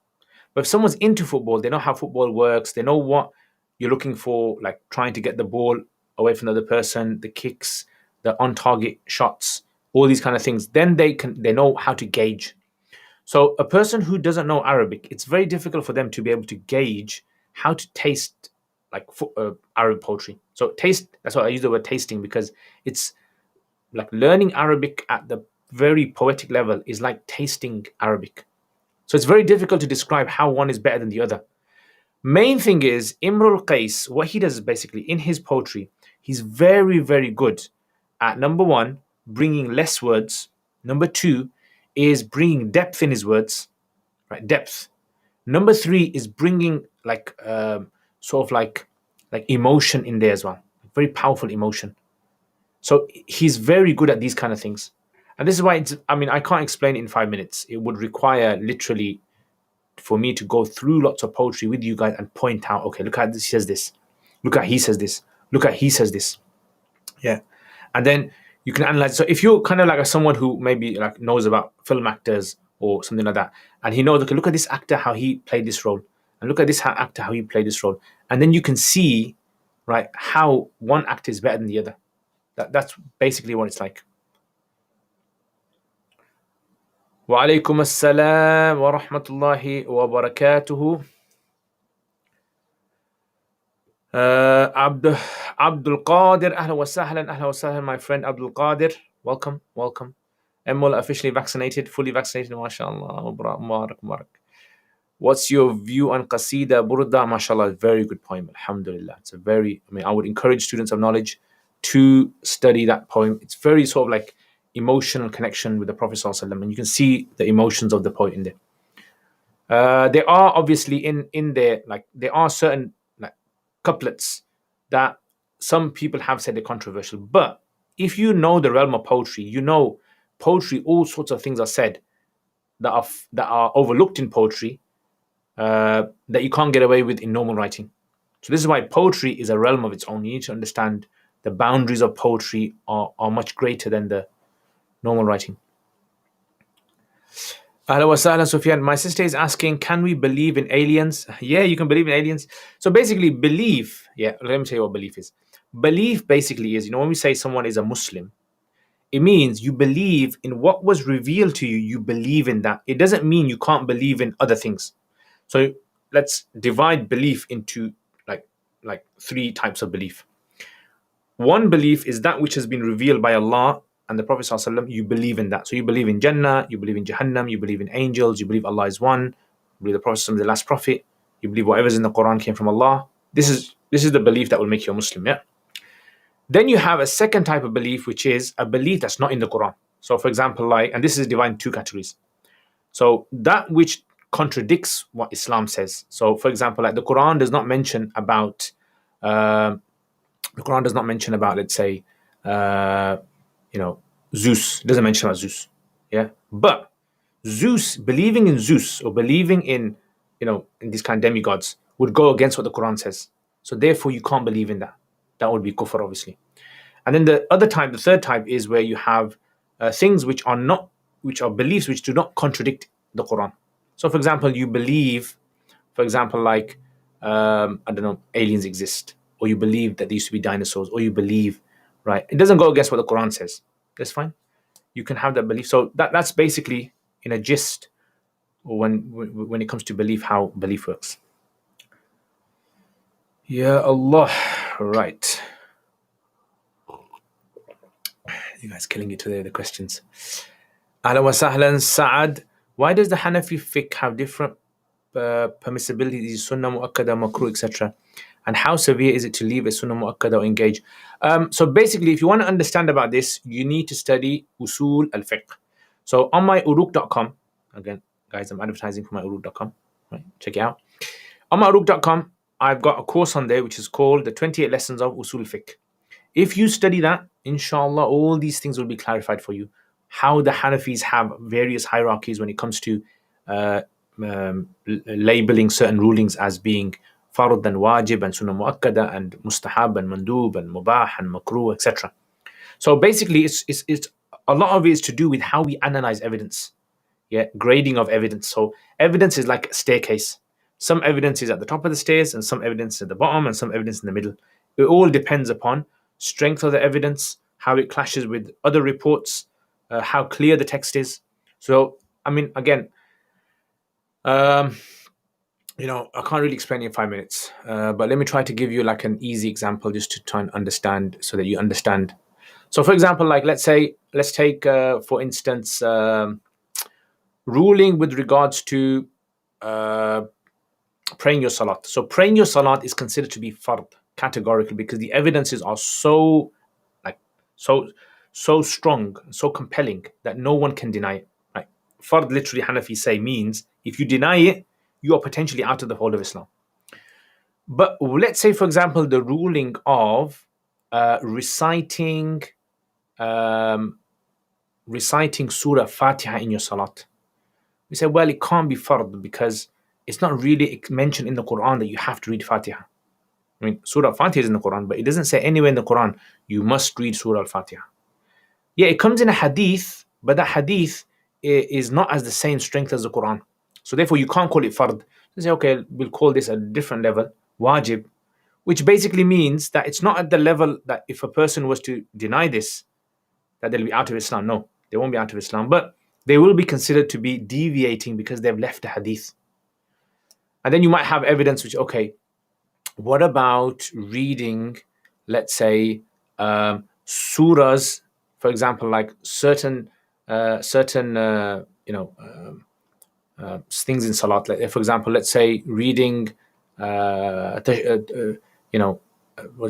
But if someone's into football, they know how football works. They know what you're looking for, like trying to get the ball away from the other person, the kicks, the on-target shots, all these kind of things. Then they know how to gauge. So a person who doesn't know Arabic, it's very difficult for them to be able to gauge how to taste like Arab poetry. So taste, that's why I use the word tasting, because it's like learning Arabic at the very poetic level is like tasting Arabic. So it's very difficult to describe how one is better than the other. Main thing is Imrul Qais, what he does is basically in his poetry, he's very, very good at, number one, bringing less words. Number two is bringing depth in his words, right? Depth. Number three is bringing like sort of like emotion in there as well. Very powerful emotion. So he's very good at these kind of things. And this is why I can't explain it in 5 minutes. It would require literally for me to go through lots of poetry with you guys and point out, okay, look at this, he says this. Look at he says this. Look at he says this. Yeah. And then you can analyze. So if you're kind of like someone who maybe like knows about film actors or something like that, and he knows, okay, look at this actor, how he played this role, and look at this actor, how he played this role. And then you can see, right, how one actor is better than the other. That's basically what it's like. وعليكم السلام ورحمة الله وبركاته. Abdul Qadir, ahla wa sahlan, my friend Abdul Qadir. Welcome, welcome. Emul officially vaccinated, fully vaccinated, mashallah. Mubarak. What's your view on Qasida Burda? Mashallah, very good poem, alhamdulillah. It's a very, I would encourage students of knowledge to study that poem. It's very sort of like emotional connection with the Prophet ﷺ, and you can see the emotions of the poet in there. There are obviously in there, like there are certain like couplets that some people have said are controversial, but if you know the realm of poetry, you know poetry, all sorts of things are said that are overlooked in poetry, that you can't get away with in normal writing. So this is why poetry is a realm of its own. You need to understand the boundaries of poetry are much greater than the normal writing. Ahlan wa sahlan, Sufyan. My sister is asking, can we believe in aliens? Yeah, you can believe in aliens. So basically, belief, let me tell you what belief is. Belief basically is, when we say someone is a Muslim, it means you believe in what was revealed to you, you believe in that. It doesn't mean you can't believe in other things. So let's divide belief into like three types of belief. One belief is that which has been revealed by Allah and the Prophet ﷺ, you believe in that. So you believe in Jannah, you believe in Jahannam, you believe in angels, you believe Allah is one, you believe the Prophet ﷺ is the last prophet, you believe whatever's in the Quran came from Allah. This is the belief that will make you a Muslim, yeah? Then you have a second type of belief, which is a belief that's not in the Quran. So for example, and this is divided in two categories. So that which contradicts what Islam says. So for example, like the Quran does not mention about let's say, Zeus. It doesn't mention about Zeus. Yeah. But Zeus, believing in Zeus or believing in these kind of demigods would go against what the Quran says. So therefore you can't believe in that. That would be kufr, obviously. And then the third type is where you have things which are beliefs which do not contradict the Quran. So for example, you believe, like, I don't know, aliens exist, or you believe that there used to be dinosaurs, or you believe, right? It doesn't go against what the Quran says. That's fine. You can have that belief. So that's basically, in a gist, when it comes to belief, how belief works. Ya Allah. Right. You guys killing it today, the questions. Ahlan wa sahlan, Sa'ad. Why does the Hanafi fiqh have different permissibilities, sunnah mu'akkada, makruh, etc.? And how severe is it to leave a sunnah mu'akkada or engage? So basically, if you want to understand about this, you need to study usul al-fiqh. So on my uruk.com, again, guys, I'm advertising for my uruk.com, right? Check it out. On my uruk.com, I've got a course on there which is called the 28 Lessons of Usul al-Fiqh. If you study that, inshallah, all these things will be clarified for you. How the Hanafis have various hierarchies when it comes to labeling certain rulings as being fard and wajib and sunnah muakkada and mustahab and mandub and mubah and makruh, etc. So basically, it's a lot of it is to do with how we analyze evidence, grading of evidence. So evidence is like a staircase. Some evidence is at the top of the stairs, and some evidence is at the bottom, and some evidence in the middle. It all depends upon strength of the evidence, how it clashes with other reports, how clear the text is. So, again, I can't really explain it in 5 minutes, but let me try to give you like an easy example just to try and understand, so that you understand. So, for example, like let's take, for instance, ruling with regards to praying your salat. So, praying your salat is considered to be fard categorically because the evidences are so strong, so compelling that no one can deny it. Right? Fard, literally, Hanafi say, means if you deny it, you are potentially out of the fold of Islam. But let's say, for example, the ruling of reciting Surah Fatiha in your salat. We say, well, it can't be fard because it's not really mentioned in the Quran that you have to read Fatiha. Surah Fatiha is in the Quran, but it doesn't say anywhere in the Quran you must read Surah Al-Fatiha. Yeah, it comes in a hadith, but that hadith is not as the same strength as the Quran. So therefore, you can't call it fard. You say, okay, we'll call this a different level, wajib, which basically means that it's not at the level that if a person was to deny this, that they'll be out of Islam. No, they won't be out of Islam. But they will be considered to be deviating because they've left the hadith. And then you might have evidence which, okay, what about reading, let's say, surahs, for example, like certain things in salat. Like, for example, let's say reading, was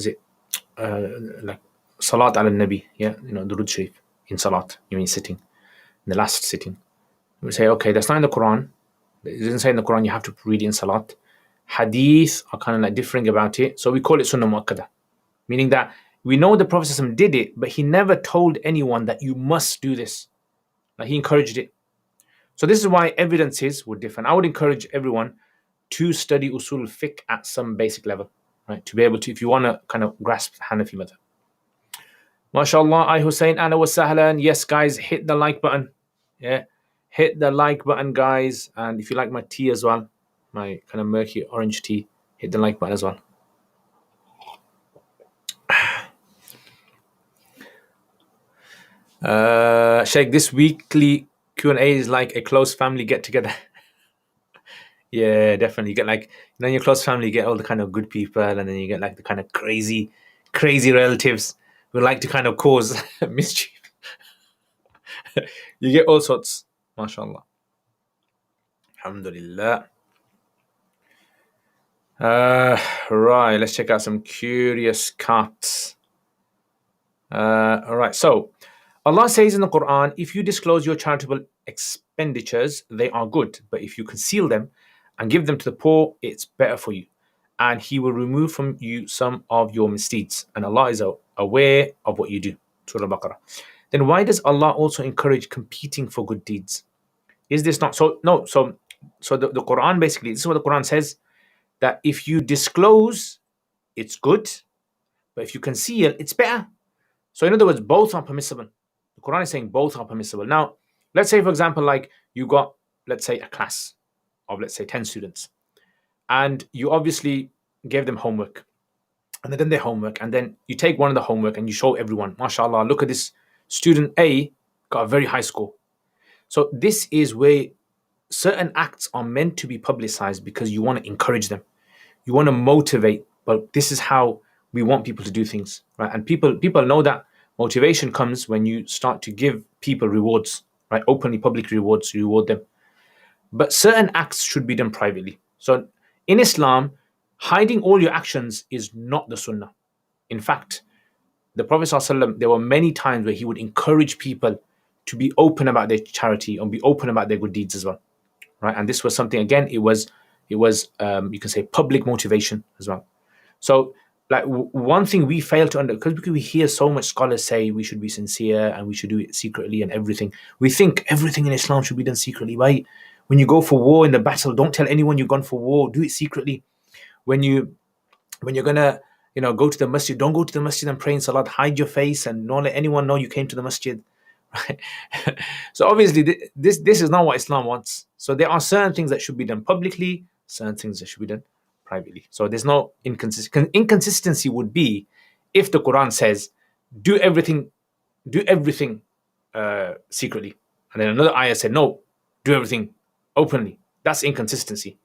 it like salat al nabi? Yeah, durud sharif in salat. You mean sitting, in the last sitting. We say, okay, that's not in the Quran. It doesn't say in the Quran you have to read it in salat. Hadith are kind of like differing about it, so we call it sunnah muakkada, meaning that we know the Prophet ﷺ did it, but he never told anyone that you must do this. Like, he encouraged it. So this is why evidences would differ. And I would encourage everyone to study usul fiqh at some basic level, right? To be able to, if you want to kind of grasp Hanafi madhab. MashaAllah, I Hussein, Ana wa sahlan. Yes, guys, hit the like button. Yeah, hit the like button, guys. And if you like my tea as well, my kind of murky orange tea, hit the like button as well. Sheikh, this weekly Q&A is like a close family get together. Yeah, definitely. You get like, in your close family, you get all the kind of good people, and then you get like the kind of crazy relatives who like to kind of cause mischief. You get all sorts. MashaAllah. Alhamdulillah. Right, let's check out some curious cats. All right, so Allah says in the Quran, if you disclose your charitable expenditures, they are good. But if you conceal them and give them to the poor, it's better for you. And He will remove from you some of your misdeeds. And Allah is aware of what you do. Surah Al-Baqarah. Then why does Allah also encourage competing for good deeds? Is this not so? No. So the Quran basically, this is what the Quran says, that if you disclose, it's good. But if you conceal, it's better. So in other words, both are permissible. The Quran is saying both are permissible. Now, let's say, for example, like you got, let's say, a class of, let's say, 10 students. And you obviously gave them homework. And they done their homework. And then you take one of the homework and you show everyone, MashaAllah, look at this student A got a very high score. So this is where certain acts are meant to be publicized because you want to encourage them. You want to motivate. But this is how we want people to do things, right? And people know that motivation comes when you start to give people rewards, right? Openly, public rewards, you reward them. But certain acts should be done privately. So in Islam, hiding all your actions is not the sunnah. In fact, the Prophet ﷺ, there were many times where he would encourage people to be open about their charity and be open about their good deeds as well, right? And this was something, again, it was you can say public motivation as well. So like one thing we fail to because we hear so much scholars say we should be sincere and we should do it secretly and everything. We think everything in Islam should be done secretly, right? When you go for war in the battle, don't tell anyone you've gone for war. Do it secretly. When you're gonna go to the masjid, don't go to the masjid and pray in salat. Hide your face and don't let anyone know you came to the masjid. Right? So obviously this is not what Islam wants. So there are certain things that should be done publicly, certain things that should be done privately. So there's no inconsistency would be if the Quran says do everything secretly, and then another ayah said no, do everything openly. That's inconsistency.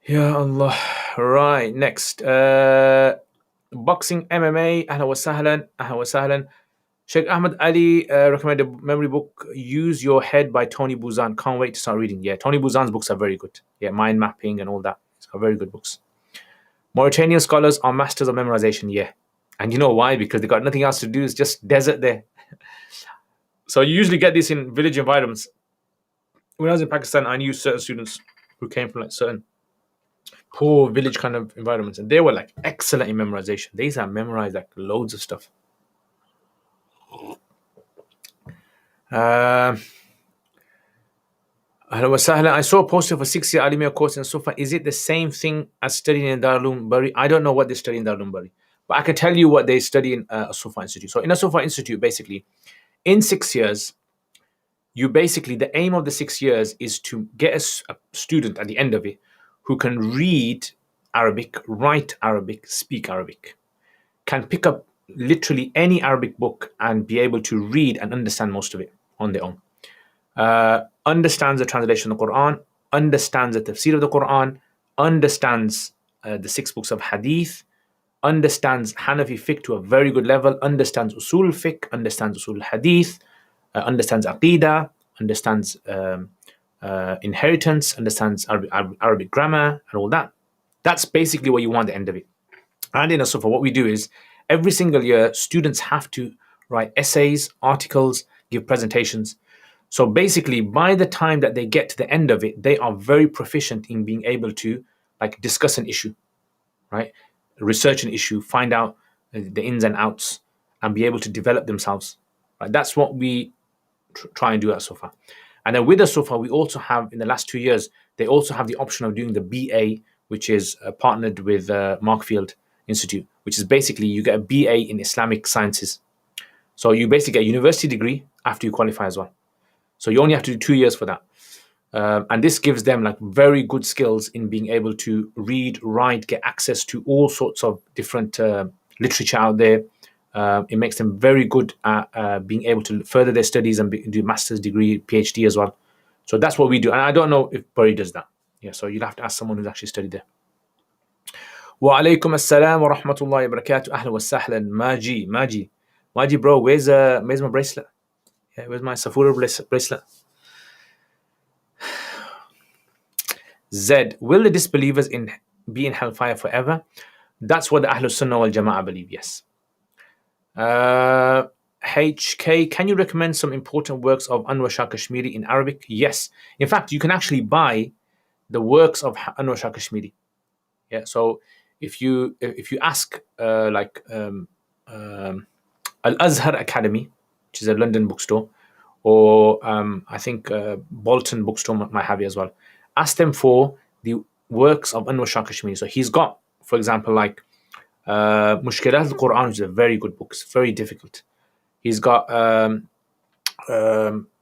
Ya Allah. Right, next. Boxing MMA. Ahlan wa sahlan. Ahlan wa sahlan. Sheikh Ahmed Ali recommended memory book Use Your Head by Tony Buzan. Can't wait to start reading. Yeah, Tony Buzan's books are very good. Yeah, mind mapping and all that. It's got very good books. Mauritanian scholars are masters of memorization. Yeah. And you know why? Because they got nothing else to do. It's just desert there. So you usually get this in village environments. When I was in Pakistan, I knew certain students who came from like certain poor village kind of environments, and they were like excellent in memorization. They used to memorize like loads of stuff. I saw a poster for 6-year Alimia course in Sufa. Is it the same thing as studying in Darul Bari? I don't know what they study in Darul Bari, but I can tell you what they study in a Sufa Institute. So in a Sufa Institute, basically, in 6 years, the aim of the 6 years is to get a student at the end of it who can read Arabic, write Arabic, speak Arabic, can pick up literally any Arabic book and be able to read and understand most of it on their own. Understands the translation of the Quran, understands the tafsir of the Quran, understands the 6 books of Hadith, understands Hanafi fiqh to a very good level, understands usul fiqh, understands usul hadith, understands aqidah, understands inheritance, understands Arabic grammar and all that. That's basically what you want at the end of it. And in Asufa, what we do is every single year, students have to write essays, articles, give presentations. So basically, by the time that they get to the end of it, they are very proficient in being able to like discuss an issue, right? Research an issue, find out the ins and outs, and be able to develop themselves. Right? That's what we try and do at SOFA. And then with the SOFA, we also have, in the last 2 years, they also have the option of doing the BA, which is partnered with Markfield Institute, which is basically you get a BA in Islamic sciences. So you basically get a university degree after you qualify as well. So you only have to do 2 years for that. And this gives them like very good skills in being able to read, write, get access to all sorts of different literature out there. It makes them very good at being able to further their studies and do master's degree, PhD as well. So that's what we do. And I don't know if Bury does that. Yeah, so you'll have to ask someone who's actually studied there. Wa alaikum assalam wa rahmatullahi wa barakatuh. Ahlan wa sahlan. Maji, bro, where's my bracelet? Yeah, where's my Safura bracelet? Z, will the disbelievers be in hellfire forever? That's what the Ahlul Sunnah wal Jama'ah believe, yes. HK, can you recommend some important works of Anwar Shah Kashmiri in Arabic? Yes. In fact, you can actually buy the works of Anwar Shah Kashmiri. Yeah. So if you ask Al Azhar Academy, which is a London bookstore, or I think Bolton bookstore might have it as well. Ask them for the works of Anwar Shah Kashmiri. So he's got, for example, like Mushkilat al-Quran, which is a very good book. It's very difficult. He's got a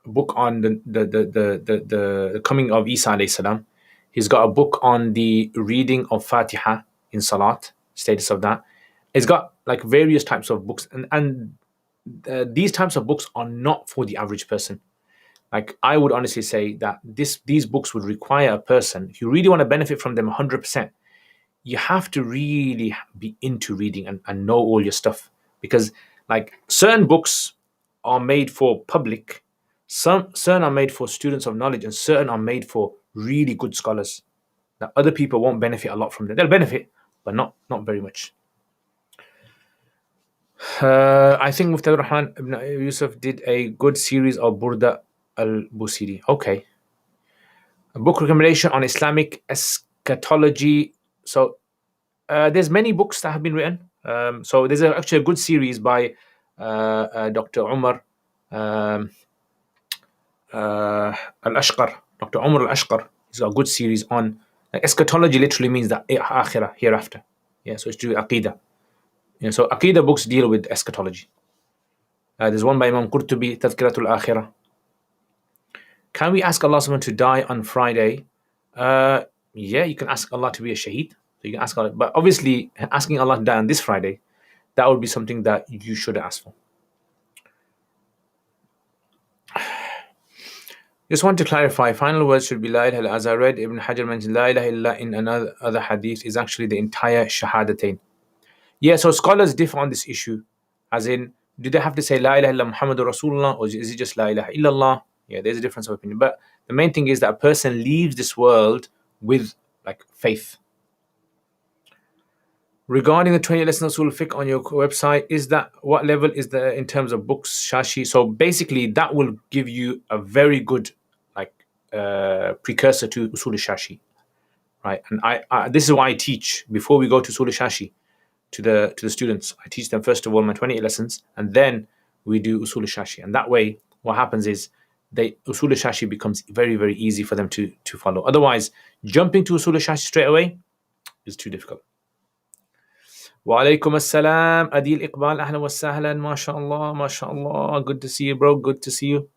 book on the coming of Isa alayhi salam. He's got a book on the reading of Fatiha in Salat, status of that. He's got like various types of books, and these types of books are not for the average person. Like I would honestly say that these books would require a person, if you really want to benefit from them 100%, you have to really be into reading and know all your stuff. Because like certain books are made for public, certain are made for students of knowledge, and certain are made for really good scholars. That other people won't benefit a lot from them. They'll benefit, but not very much. I think Mufti Rahman Ibn Yusuf did a good series of Burda al-Busiri. Okay. A book recommendation on Islamic eschatology. So there's many books that have been written. So there's actually a good series by Dr. Umar al-Ashqar. Dr. Umar al-Ashqar. He's got a good series on eschatology. Literally means that akhirah, hereafter. Yeah, so it's to do with Aqidah. Yeah, so Aqidah books deal with eschatology. There's one by Imam Qurtubi, Tadhkiratul Akhirah. Can we ask Allah someone to die on Friday? Yeah, you can ask Allah to be a shaheed. So you can ask Allah, but obviously asking Allah to die on this Friday, that would be something that you should ask for. Just want to clarify, final words should be La ilaha illallah. As I read, Ibn Hajar mentioned La ilaha illallah in another hadith is actually the entire shahadatain. Yeah, so scholars differ on this issue. As in, do they have to say La ilaha illallah Muhammadur Rasulullah, or is it just La ilaha illallah? Yeah, there's a difference of opinion. But the main thing is that a person leaves this world with like faith. Regarding the 20 lessons of Usul Fiqh on your website, is that what level is the in terms of books, Shashi? So basically, that will give you a very good like precursor to Usul Shashi, right? And I this is why I teach before we go to Usul Shashi to the students. I teach them first of all my 28 lessons, and then we do Usul Shashi. And that way, what happens is Usul Shashi becomes very, very easy for them to follow. Otherwise, jumping to Usul Shashi straight away is too difficult. Wa alaikum assalam, Adil Iqbal, ahlan wa sahlan, mashallah, mashallah. Good to see you, bro. Good to see you.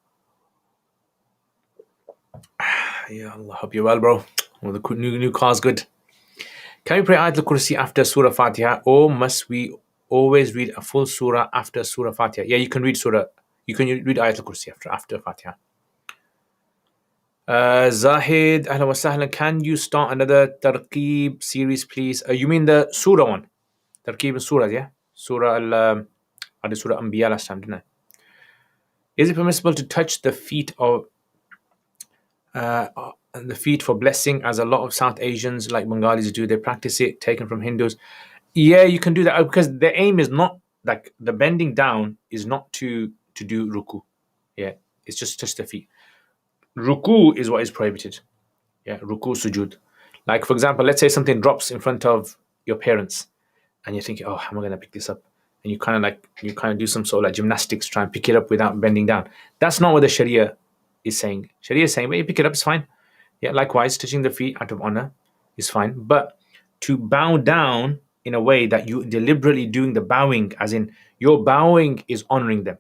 Yeah, Allah, hope you're well, bro. Well, the new car's good. Can we pray Ayatul Kursi after Surah Fatiha, or must we always read a full surah after Surah Fatiha. Yeah, you can read read Ayatul Kursi after Fatiha. Zahid, ahlan wa sahlan. Can you start another Tarqeeb series, please? You mean the Surah one? Tarqeeb Surah, yeah? I did Surah Anbiya last time, didn't I? Is it permissible to touch the feet of the feet for blessing, as a lot of South Asians like Bengalis do? They practice it, taken from Hindus. Yeah, you can do that because the aim is not like the bending down is not to do ruku. Yeah, it's just touch the feet. Ruku is what is prohibited. Yeah, ruku sujud. Like for example, let's say something drops in front of your parents, and you're thinking, "Oh, how am I going to pick this up?" And you kind of do some sort of like gymnastics, try and pick it up without bending down. That's not what the Sharia is saying. Sharia is saying, "Well, you pick it up, it's fine." Yeah, likewise, touching the feet out of honor is fine, but to bow down in a way that you deliberately doing the bowing, as in your bowing is honoring them,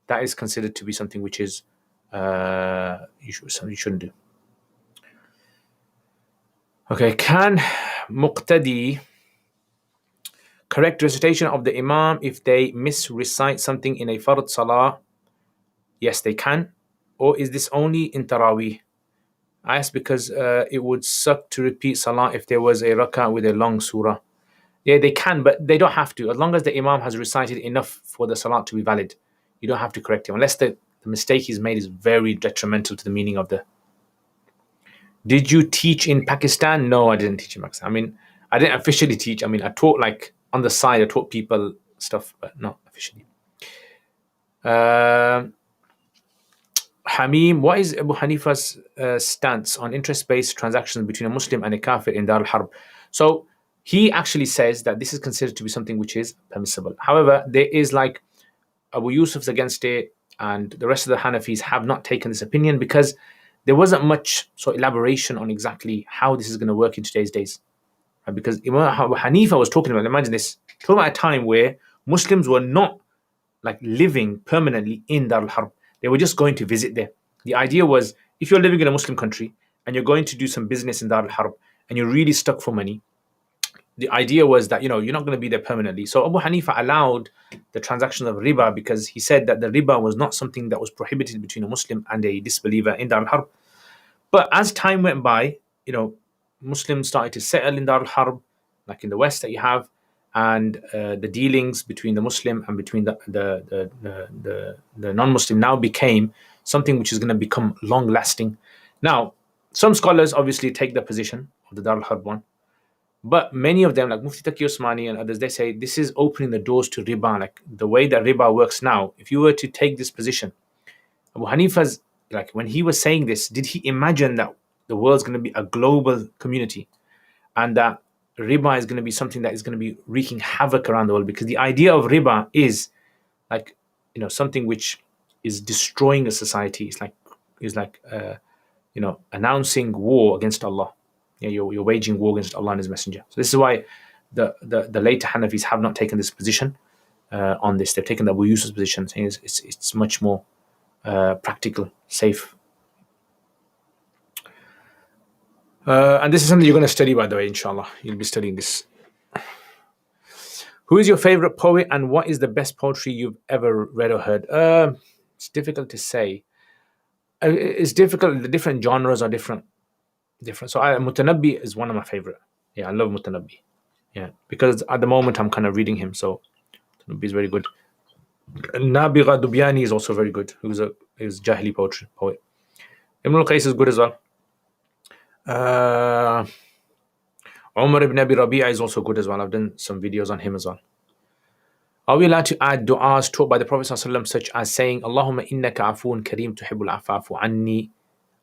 that is considered to be something which is something you shouldn't do. Okay, can muqtadi correct recitation of the imam if they misrecite something in a fard salah? Yes, they can. Or is this only in Taraweeh? I asked because it would suck to repeat salah if there was a rak'ah with a long surah. Yeah, they can, but they don't have to. As long as the imam has recited enough for the salah to be valid, you don't have to correct him. Unless the mistake he's made is very detrimental to the meaning of the... Did you teach in Pakistan? No, I didn't teach in Pakistan. I mean, I didn't officially teach. I mean, I taught like on the side, I taught people stuff, but not officially. Hamim, what is Abu Hanifa's stance on interest-based transactions between a Muslim and a kafir in Dar al-Harb? So he actually says that this is considered to be something which is permissible. However, there is like Abu Yusuf's against it, and the rest of the Hanafis have not taken this opinion because there wasn't much elaboration on exactly how this is going to work in today's days. Right? Because Imam Abu Hanifa was talking about, imagine this, talking about a time where Muslims were not like living permanently in Dar al-Harb. They were just going to visit there. The idea was, if you're living in a Muslim country and you're going to do some business in Dar al-Harb and you're really stuck for money, the idea was that, you're not going to be there permanently. So Abu Hanifa allowed the transaction of riba because he said that the riba was not something that was prohibited between a Muslim and a disbeliever in Dar al-Harb. But as time went by, Muslims started to settle in Dar al-Harb, like in the West that you have, and the dealings between the Muslim and between the non-Muslim now became something which is going to become long-lasting. Now, some scholars obviously take the position of the Dar al-Harb one, but many of them, like Mufti Taqi Usmani and others, they say this is opening the doors to riba. Like the way that riba works now, if you were to take this position, Abu Hanifa's, like when he was saying this, did he imagine that the world's going to be a global community and that riba is going to be something that is going to be wreaking havoc around the world? Because the idea of riba is like, something which is destroying a society. It's like announcing war against Allah. Yeah, you're waging war against Allah and His Messenger. So this is why the later Hanafis have not taken this position on this. They've taken the Abu Yusuf's position, saying it's much more practical, safe. And this is something you're going to study, by the way, inshallah. You'll be studying this. Who is your favorite poet and what is the best poetry you've ever read or heard? It's difficult to say. It's difficult. The different genres are different. So Mutanabbi is one of my favorite. Yeah, I love Mutanabbi. Yeah, because at the moment I'm kind of reading him, so Mutanabbi is very good. Nabigha Dubyani is also very good. He was Jahili poet. Ibn al-Qais is good as well. Umar ibn Abi Rabi'a is also good as well. I've done some videos on him as well. Are we allowed to add du'as taught by the Prophet ﷺ, such as saying, Allahumma innaka afoon kareem tuhibbul afafu anni,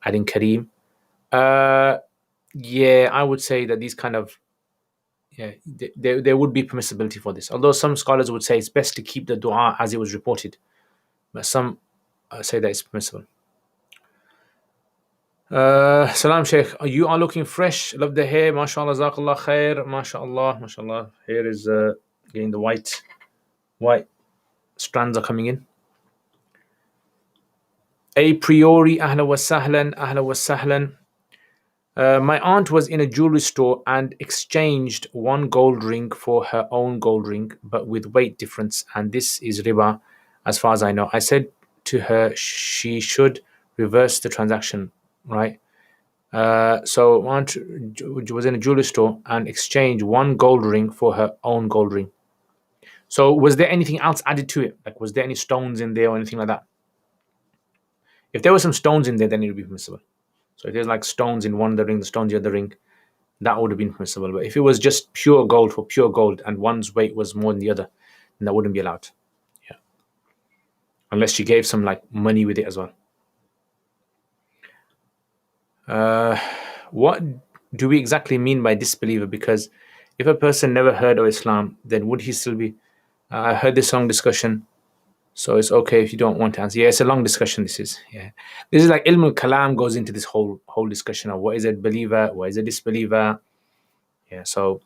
adding kareem? Yeah, I would say that these kind of, there would be permissibility for this. Although some scholars would say it's best to keep the dua as it was reported. But some say that it's permissible. Salam Sheikh, you are looking fresh. Love the hair. MashaAllah, Jazakallah khair. MashaAllah. Hair is getting the white strands are coming in. A priori, ahla wa sahlan. My aunt was in a jewelry store and exchanged one gold ring for her own gold ring, but with weight difference, and this is riba, as far as I know. I said to her she should reverse the transaction, right? So my aunt was in a jewelry store and exchanged one gold ring for her own gold ring. So was there anything else added to it? Like, was there any stones in there or anything like that? If there were some stones in there, then it would be permissible. So if there's like stones in one of the ring, the stones in the other ring, that would have been permissible. But if it was just pure gold for pure gold and one's weight was more than the other, then that wouldn't be allowed. Yeah. Unless she gave some like money with it as well. What do we exactly mean by disbeliever? Because if a person never heard of Islam, then would he still be? I heard this long discussion, so it's okay if you don't want to answer. Yeah, it's a long discussion. This is like ilm al-kalam goes into this whole discussion of what is a believer, what is a disbeliever. Yeah, so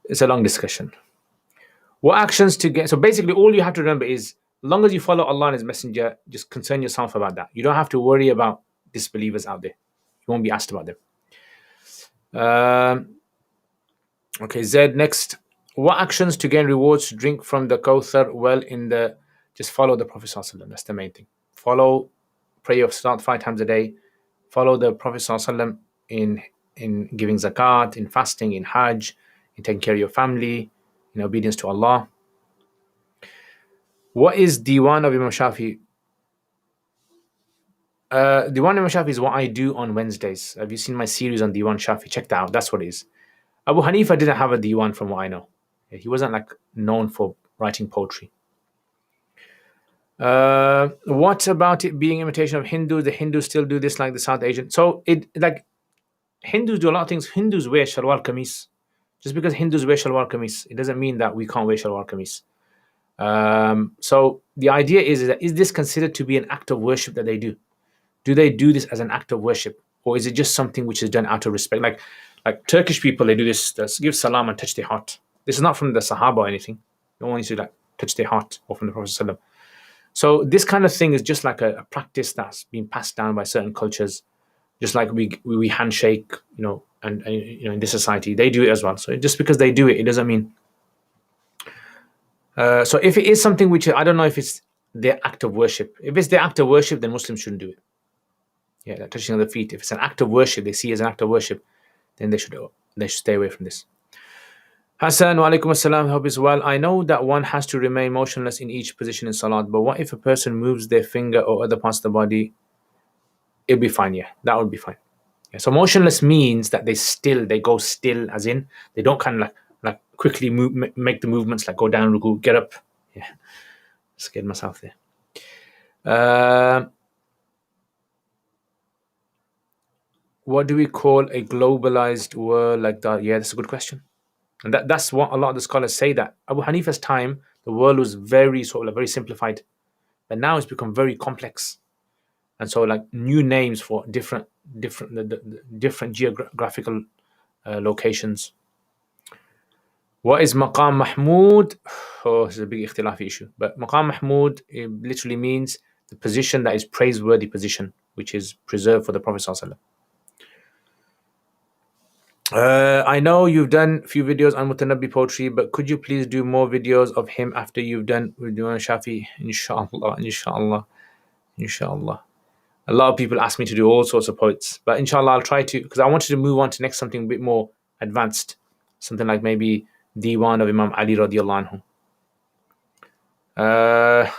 it's a long discussion. What actions to get? So basically, all you have to remember is, as long as you follow Allah and His Messenger, just concern yourself about that. You don't have to worry about disbelievers out there. You won't be asked about them. Okay, Zed, next. What actions to gain rewards to drink from the Kawthar well in the... Just follow the Prophet ﷺ. That's the main thing. Follow, pray your salat 5 times a day. Follow the Prophet ﷺ in giving zakat, in fasting, in hajj, in taking care of your family, in obedience to Allah. What is Diwan of Imam Shafi? Diwan Imam Shafi is what I do on Wednesdays. Have you seen my series on Diwan Shafi? Check that out. That's what it is. Abu Hanifa didn't have a Diwan from what I know. He wasn't like known for writing poetry. What about it being imitation of Hindus? The Hindus still do this like the South Asian. So it like Hindus do a lot of things. Hindus wear shalwar kameez. Just because Hindus wear shalwar kameez, it doesn't mean that we can't wear shalwar kameez. So the idea is that, is this considered to be an act of worship that they do? Do they do this as an act of worship, or is it just something which is done out of respect? Like Turkish people, they do this. They give salam and touch their heart. This is not from the Sahaba or anything. No one needs to like touch their heart or from the Prophet ﷺ. So this kind of thing is just like a practice that's been passed down by certain cultures. Just like we handshake, and in this society they do it as well. So just because they do it, it doesn't mean. So if it is something which I don't know if it's their act of worship. If it's their act of worship, then Muslims shouldn't do it. Yeah, like touching on the feet. If it's an act of worship, they see as an act of worship, then they should stay away from this. Hassan, wa alaikum assalam, hope is well. I know that one has to remain motionless in each position in salat, but what if a person moves their finger or other parts of the body? It'll be fine, yeah. That would be fine. Yeah, so motionless means that they go still, as in they don't kind of like quickly make the movements, like go down, ruku, get up. Yeah, scared myself there. What do we call a globalized world like that? Yeah, that's a good question. And that's what a lot of the scholars say, that Abu Hanifa's time, the world was very very simplified. But now it's become very complex. And so like new names for different geographical locations. What is Maqam Mahmud? Oh, it's a big ikhtilafi issue. But Maqam Mahmud, it literally means the position that is praiseworthy position, which is preserved for the Prophet ﷺ. I know you've done a few videos on Mutanabbi poetry, but could you please do more videos of him after you've done with Diwan Shafi? Inshallah. A lot of people ask me to do all sorts of poets, but inshallah I'll try to, because I wanted to move on to next something a bit more advanced, something like maybe Diwan of Imam Ali radiallahu anhu.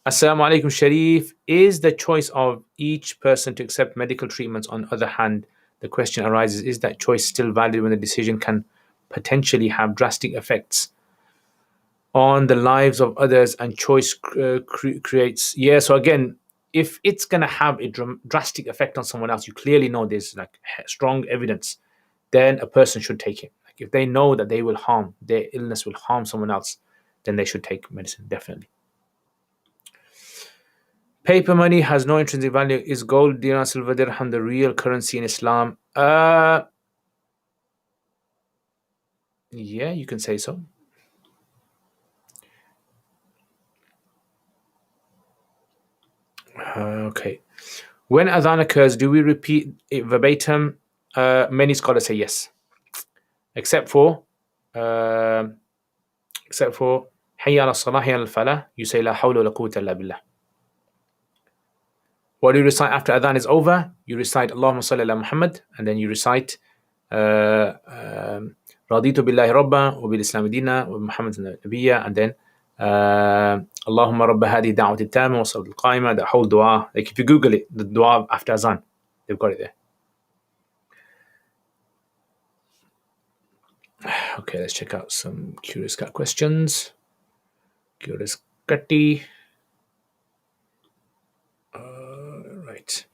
Assalamu alaikum Sharif. Is the choice of each person to accept medical treatments? On the other hand, the question arises, is that choice still valid when the decision can potentially have drastic effects on the lives of others and choice creates... Yeah, so again, if it's going to have a drastic effect on someone else, you clearly know there's like strong evidence, then a person should take it. Like if they know that their illness will harm someone else, then they should take medicine, definitely. Paper money has no intrinsic value. Is gold, dinar, silver, dirham the real currency in Islam? Yeah, you can say so. Okay. When adhan occurs, do we repeat it verbatim? Many scholars say yes, except for hayya ala salah, hayya ala falah, you say la hawla wa la quwwata illa billah. What do you recite after adhan is over? You recite Allahumma salli ala Muhammad, and then you recite Raditu billahi rabba wa bil islam dina wa Muhammad nabiyya, and then Allahumma rabba hadi da'wati tamma wa salat al-qa'ima, the whole dua. Like if you Google it, the dua after azan, they've got it there. Okay, let's check out some Curious Cat questions. Curious Catty. Right.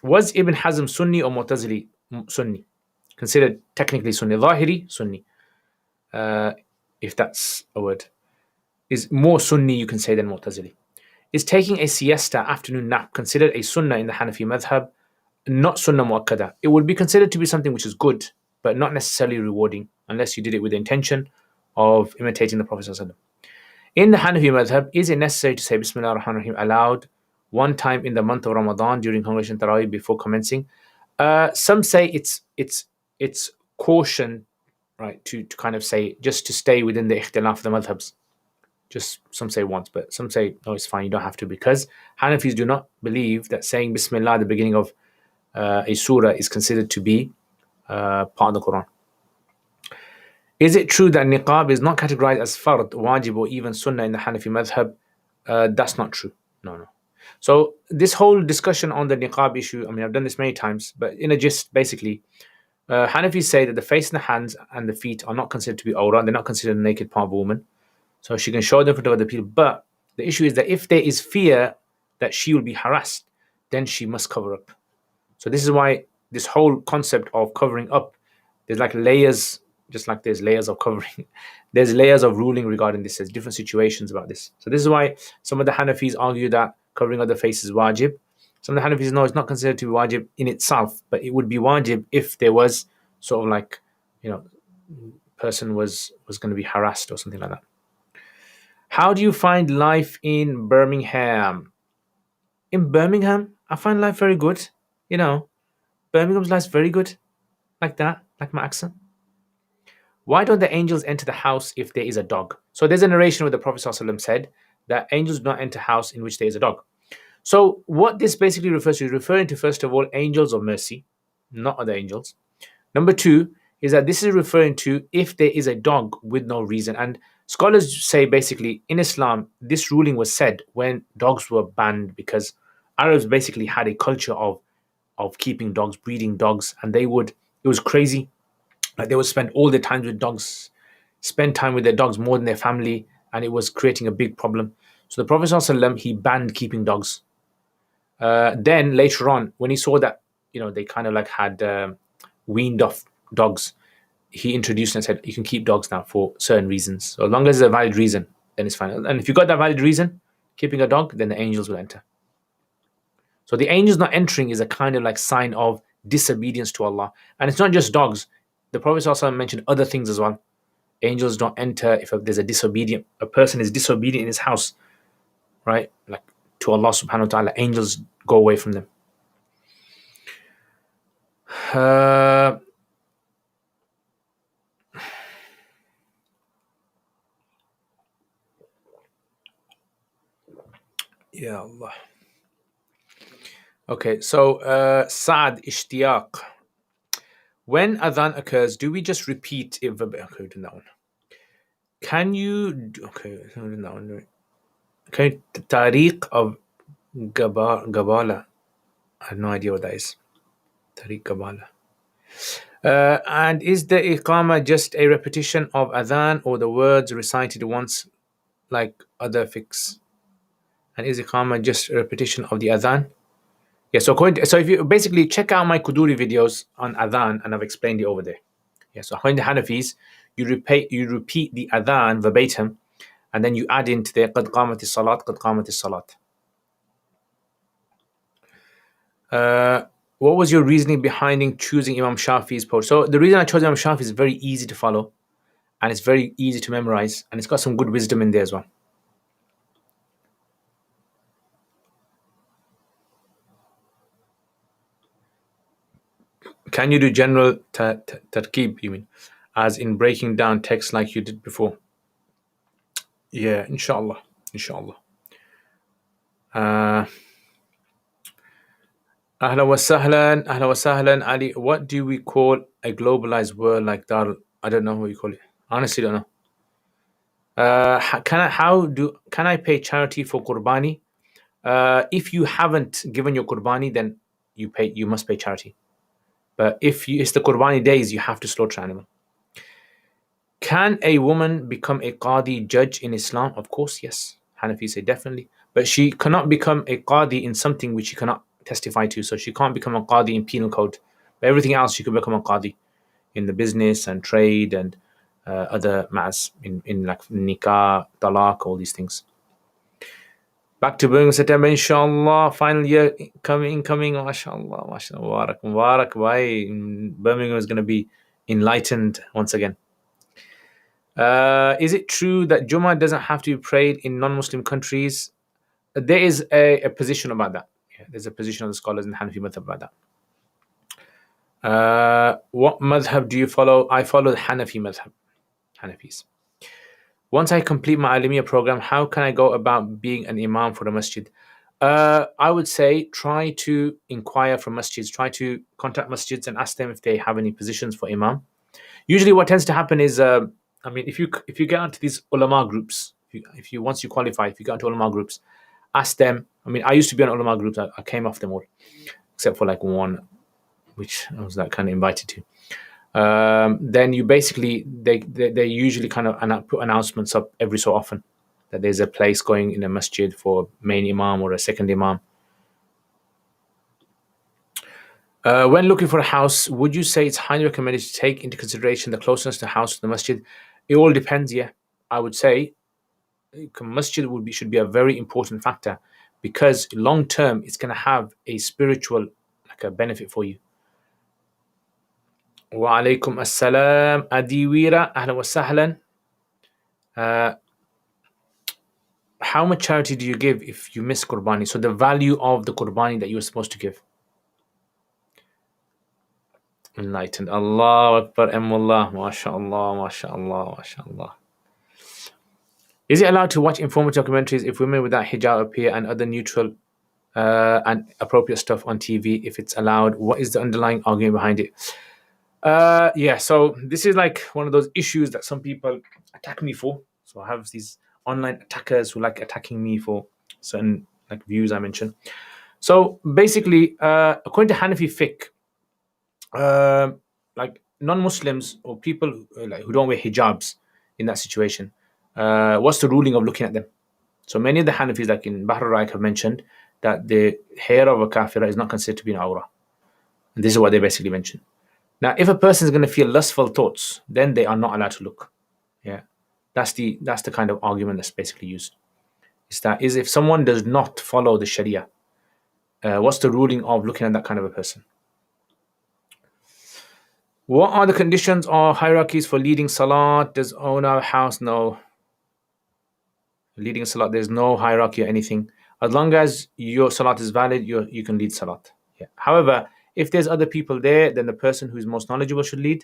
Was Ibn Hazm Sunni or Mu'tazili? Sunni. Considered technically Sunni. Zahiri, Sunni. If that's a word. Is more Sunni, you can say, than Mu'tazili. Is taking a siesta afternoon nap considered a Sunnah in the Hanafi madhab? Not Sunnah Mu'akkada. It would be considered to be something which is good, but not necessarily rewarding, unless you did it with the intention of imitating the Prophet ﷺ. In the Hanafi madhab, is it necessary to say Bismillah ar-Rahman ar-Rahim aloud one time in the month of Ramadan during congregation Tarawih before commencing? Some say it's caution, right, to kind of say, just to stay within the ikhtilaf of the madhabs. Just some say once, but some say no, it's fine, you don't have to, because Hanafis do not believe that saying Bismillah at the beginning of a surah is considered to be part of the Quran. Is it true that niqab is not categorized as fard, wajib, or even sunnah in the Hanafi madhab? That's not true. No. So this whole discussion on the niqab issue, I mean, I've done this many times, but in a gist, basically, Hanafis say that the face and the hands and the feet are not considered to be awra. They're not considered a naked part of a woman. So she can show them to other people. But the issue is that if there is fear that she will be harassed, then she must cover up. So this is why this whole concept of covering up, there's like layers, just like there's layers of covering. There's layers of ruling regarding this. There's different situations about this. So this is why some of the Hanafis argue that covering of the face is wajib. Some of the Hanafis know it's not considered to be wajib in itself, but it would be wajib if there was sort of like, person was going to be harassed or something like that. How do you find life in Birmingham? In Birmingham, I find life very good. Birmingham's life's very good. Like that, like my accent. Why don't the angels enter the house if there is a dog? So there's a narration where the Prophet ﷺ said that angels do not enter a house in which there is a dog. So what this basically refers to is referring to, first of all, angels of mercy, not other angels. Number two is that this is referring to if there is a dog with no reason. And scholars say basically in Islam, this ruling was said when dogs were banned, because Arabs basically had a culture of keeping dogs, breeding dogs, and it was crazy. Like they would spend all their time with dogs, spend time with their dogs more than their family, and it was creating a big problem. So the Prophet ﷺ, he banned keeping dogs. Then later on, when he saw that they kind of like had weaned off dogs, he introduced and said you can keep dogs now for certain reasons. So as long as there's a valid reason, then it's fine. And if you got that valid reason, keeping a dog, then the angels will enter. So the angels not entering is a kind of like sign of disobedience to Allah. And it's not just dogs. The Prophet also mentioned other things as well. Angels don't enter if there's a person is disobedient in his house, right? Like to Allah subhanahu wa ta'ala, angels go away from them. Ya Allah. Okay, so Saad Ishtiyaq. When adhan occurs, do we just repeat it? Okay, we're doing that one. Can you... Okay, we're doing that one. Okay, Tariq of Gabala. I have no idea what that is. Tariq Gabala. And is the iqama just a repetition of adhan or the words recited once like other fiqhs? And is iqama just a repetition of the adhan? Yeah, so if you basically check out my Kuduri videos on adhan, and I've explained it over there. Yeah, so according to Hanafis, you repeat the adhan verbatim, and then you add into the qad qamati salat, qad qamati salat. What was your reasoning behind choosing Imam Shafi's post? So the reason I chose Imam Shafi is very easy to follow, and it's very easy to memorize, and it's got some good wisdom in there as well. Can you do general tarkib, you mean, as in breaking down text like you did before? Yeah, inshallah. Inshallah. Ahlan wa sahlan, ahlan wa sahlan, Ali. What do we call a globalized world like that? I don't know what you call it. Honestly, don't know. Can I pay charity for qurbani? If you haven't given your qurbani, then you must pay charity. But if it's the qurbani days, you have to slaughter an animal. Can a woman become a qadi judge in Islam? Of course, yes. Hanafi say definitely. But she cannot become a qadi in something which she cannot testify to. So she can't become a qadi in penal code. But everything else, she can become a qadi in the business and trade and other matters in like nikah, talaq, all these things. Back to Birmingham September, inshallah. Final year incoming, mashallah, mashallah. Mubarak, bhai. Birmingham is going to be enlightened once again. Is it true that Jummah doesn't have to be prayed in non-Muslim countries? There is a position about that. Yeah, there's a position of the scholars in Hanafi madhab about that. What madhab do you follow? I follow the Hanafi madhab. Hanafis. Once I complete my Alimiya program, how can I go about being an imam for a masjid? I would say try to inquire from masjids. Try to contact masjids and ask them if they have any positions for imam. Usually what tends to happen is, if you get onto these ulama groups, if you once you qualify, if you get onto ulama groups, ask them. I used to be on ulama groups. I came off them all, except for like one, which I was like kind of invited to. Then you basically they usually kind of put announcements up every so often that there's a place going in a masjid for main imam or a second imam. When looking for a house, would you say it's highly recommended to take into consideration the closeness to the house to the masjid? It all depends. Yeah, I would say masjid should be a very important factor because long term it's going to have a spiritual like a benefit for you. Wa alaikum assalam, Adiwira, ahlan wa sahlan. How much charity do you give if you miss qurbani? So the value of the qurbani that you were supposed to give. Enlightened. Allahu Akbar, Amullah, mashallah, mashallah, mashallah. Is it allowed to watch informative documentaries if women without hijab appear and other neutral and appropriate stuff on TV? If it's allowed, what is the underlying argument behind it? Yeah, so this is like one of those issues that some people attack me for. So I have these online attackers who like attacking me for certain like views I mentioned. So basically, according to Hanafi fiqh, like non-Muslims or people who don't wear hijabs in that situation, what's the ruling of looking at them? So many of the Hanafis, like in Bahr al-Raik, have mentioned that the hair of a kafira is not considered to be an aura. And this is what they basically mention. Now, if a person is going to feel lustful thoughts, then they are not allowed to look. Yeah, that's the kind of argument that's basically used. Is if someone does not follow the Sharia, what's the ruling of looking at that kind of a person? What are the conditions or hierarchies for leading salat? Does owner of house know? Leading salat, there's no hierarchy or anything. As long as your salat is valid, you can lead salat. Yeah. However, if there's other people there, then the person who's most knowledgeable should lead.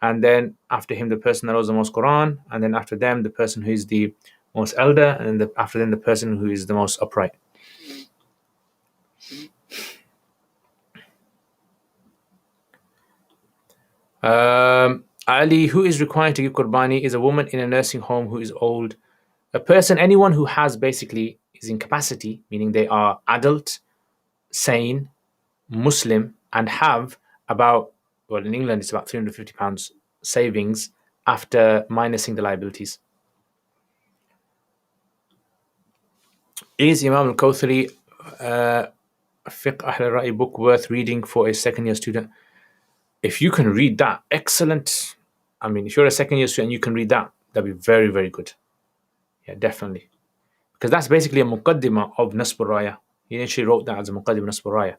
And then after him, the person that knows the most Quran. And then after them, the person who is the most elder. And then after them, the person who is the most upright. Ali, who is required to give qurbani is a woman in a nursing home who is old. A person, anyone who has basically is incapacity, meaning they are adult, sane, Muslim, and have about, well, in England it's about £350 savings after minusing the liabilities. Is Imam al-Kawthari Fiqh Ahl al-Ra'i book worth reading for a second year student? If you can read that, excellent. If you're a second year student and you can read that, that'd be very, very good. Yeah, definitely. Because that's basically a muqaddimah of Nasb al-Raya. He actually wrote that as a muqaddimah Nasb al-Raya.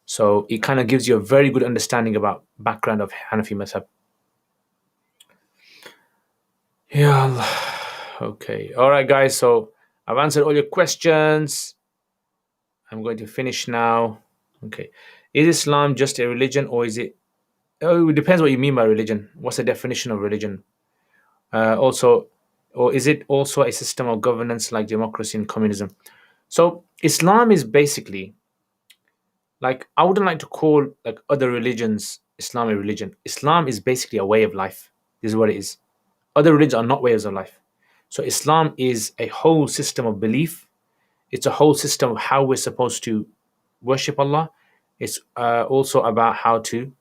So it kind of gives you a very good understanding about background of Hanafi madhab. Ya Allah. Okay. All right, guys. So I've answered all your questions. I'm going to finish now. Okay. Is Islam just a religion or is it it depends what you mean by religion. What's the definition of religion? Also, or is it also a system of governance like democracy and communism? So Islam is basically, like, I wouldn't like to call like other religions Islamic religion. Islam is basically a way of life. This is what it is. Other religions are not ways of life. So Islam is a whole system of belief. It's a whole system of how we're supposed to worship Allah. It's also about how to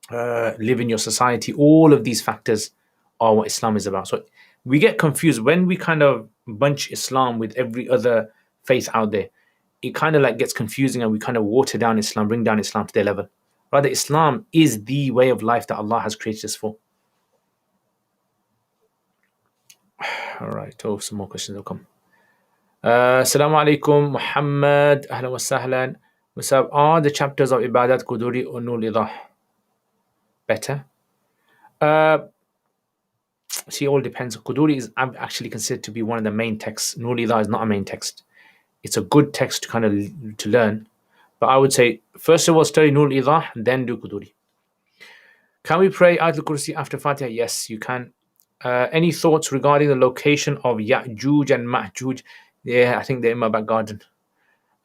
live in your society. All of these factors are what Islam is about. So we get confused when we kind of bunch Islam with every other faith out there. It kind of like gets confusing, and we kind of water down Islam, bring down Islam to their level. Rather, Islam is the way of life that Allah has created us for. All right. Oh, some more questions will come. Assalamu alaikum, Muhammad. Ahlan wa sahlan. What's up? Are the chapters of Ibadat Quduri or Nur Idah better? See, it all depends. Quduri is actually considered to be one of the main texts. Nur Idah is not a main text. It's a good text to kind of to learn. But I would say, first of all, study Nur Idah, then do Quduri. Can we pray Ayatul Kursi after Fatiha? Yes, you can. Any thoughts regarding the location of Ya'juj and Ma'juj? Yeah, I think they're in my back garden.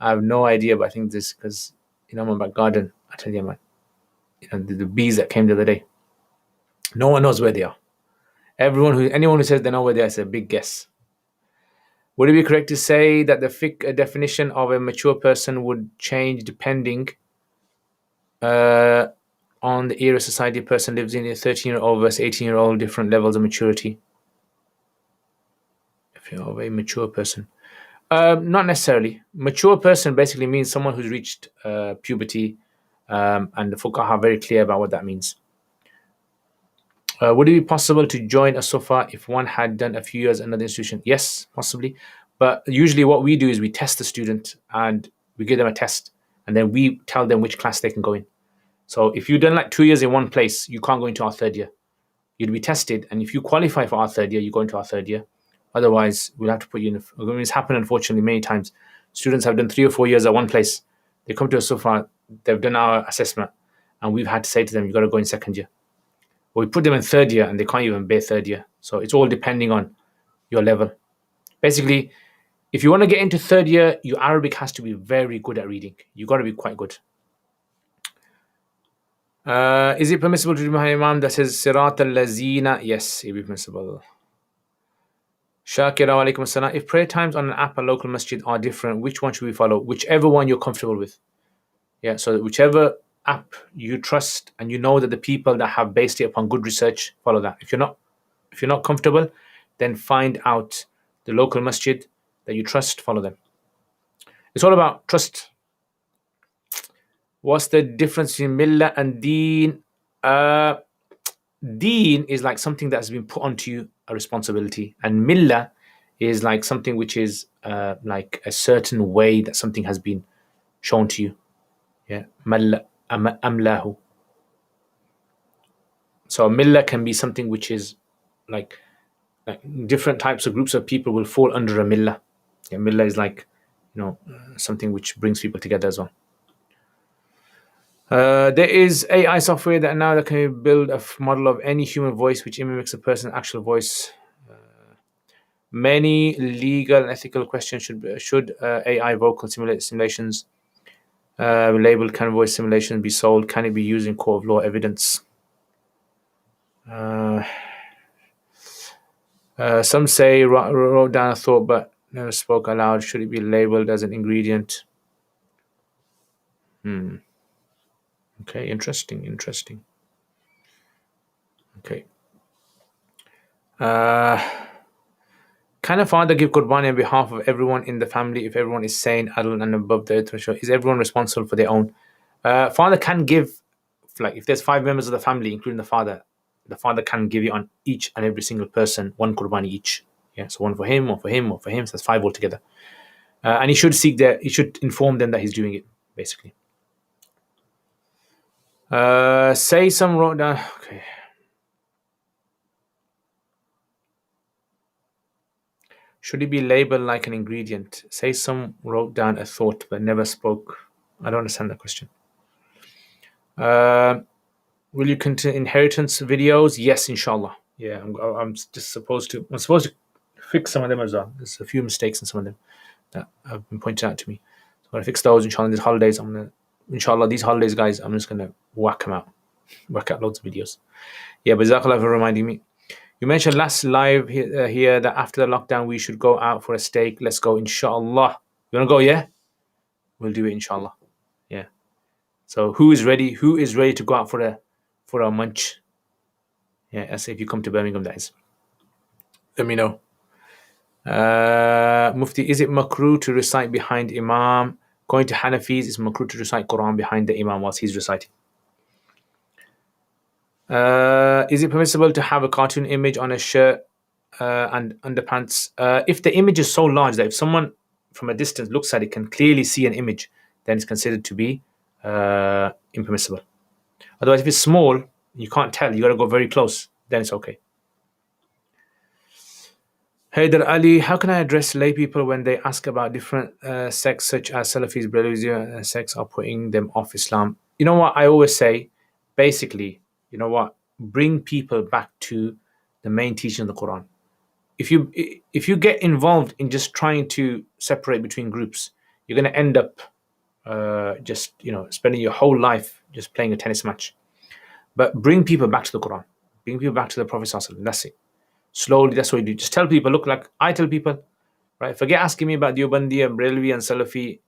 I have no idea, but I think this because my back garden. I tell you, man, the bees that came the other day. No one knows where they are. Anyone who says they know where they are is a big guess. Would it be correct to say that the fiqh definition of a mature person would change depending on the era society a person lives in? A 13-year-old versus 18-year-old, different levels of maturity. If you're a mature person. Not necessarily. Mature person basically means someone who's reached puberty, and the fuqaha are very clear about what that means. Would it be possible to join a Sufa if one had done a few years in another institution? Yes, possibly. But usually what we do is we test the student and we give them a test, and then we tell them which class they can go in. So if you've done like 2 years in one place, you can't go into our third year. You'd be tested, and if you qualify for our third year, you go into our third year. Otherwise, we'll have to put you in. It's happened, unfortunately, many times. Students have done 3 or 4 years at one place. They come to us so far, they've done our assessment, and we've had to say to them, you've got to go in second year. Or we put them in third year, and they can't even bear third year. So it's all depending on your level. Basically, if you want to get into third year, your Arabic has to be very good at reading. You've got to be quite good. Is it permissible to do behind Imam that says Sirat al-Lazina? Yes, it will be permissible. Shakira alaikum assalam. If prayer times on an app and local masjid are different, which one should we follow? Whichever one you're comfortable with. Yeah, so whichever app you trust and you know that the people that have based it upon good research, follow that. If you're not comfortable, then find out the local masjid that you trust, follow them. It's all about trust. What's the difference between millah and deen? Deen is like something that's been put onto you, a responsibility, and millah is like something which is like a certain way that something has been shown to you. Yeah, amlahu. So millah can be something which is like different types of groups of people will fall under a millah. Yeah, millah is like something which brings people together as well. There is AI software that can build a model of any human voice which mimics a person's actual voice. Many legal and ethical questions should AI vocal simulations labeled can voice simulation be sold? Can it be used in court of law evidence? Some say wrote down a thought but never spoke aloud. Should it be labeled as an ingredient? Okay, interesting. Okay. Can a father give Qurbani on behalf of everyone in the family if everyone is sane, adult, and above the threshold? Is everyone responsible for their own? Father can give, like if there's 5 members of the family, including the father can give you on each and every single person 1 Qurbani each. Yeah, so 1 for him, 1 for him, 1 for him. So that's 5 altogether. And he should inform them that he's doing it, basically. Say some wrote down. Okay. Should it be labeled like an ingredient? Say some wrote down a thought but never spoke. I don't understand that question. will you continue inheritance videos? Yes, inshallah. Yeah, I'm just supposed to. I'm supposed to fix some of them as well. There's a few mistakes in some of them that have been pointed out to me. So I'm gonna fix those. Inshallah, these holidays. Inshallah, these holidays, guys. I'm just gonna whack them out. Whack out loads of videos. Yeah, but Jazakallah for reminding me. You mentioned last live here that after the lockdown we should go out for a steak. Let's go, inshallah. You wanna go? Yeah, we'll do it, inshallah. Yeah. So who is ready? Who is ready to go out for a munch? Yeah, as if you come to Birmingham, that is. Let me know. Mufti, is it makruh to recite behind Imam? Going to Hanafis, it's makruh to recite Quran behind the Imam whilst he's reciting. Is it permissible to have a cartoon image on a shirt and underpants? If the image is so large that if someone from a distance looks at it can clearly see an image, then it's considered to be impermissible. Otherwise, if it's small, you can't tell. You got to go very close. Then it's okay. Haydar Ali, how can I address lay people when they ask about different sects such as Salafis, Brahmins, sects are putting them off Islam? You know what I always say? Basically, you know what? Bring people back to the main teaching of the Quran. If you get involved in just trying to separate between groups, you're going to end up just spending your whole life just playing a tennis match. But bring people back to the Quran. Bring people back to the Prophet ﷺ. That's it. Slowly, that's what you do. Just tell people, look, like I tell people, right? Forget asking me about Deobandi and Brelvi and Salafi.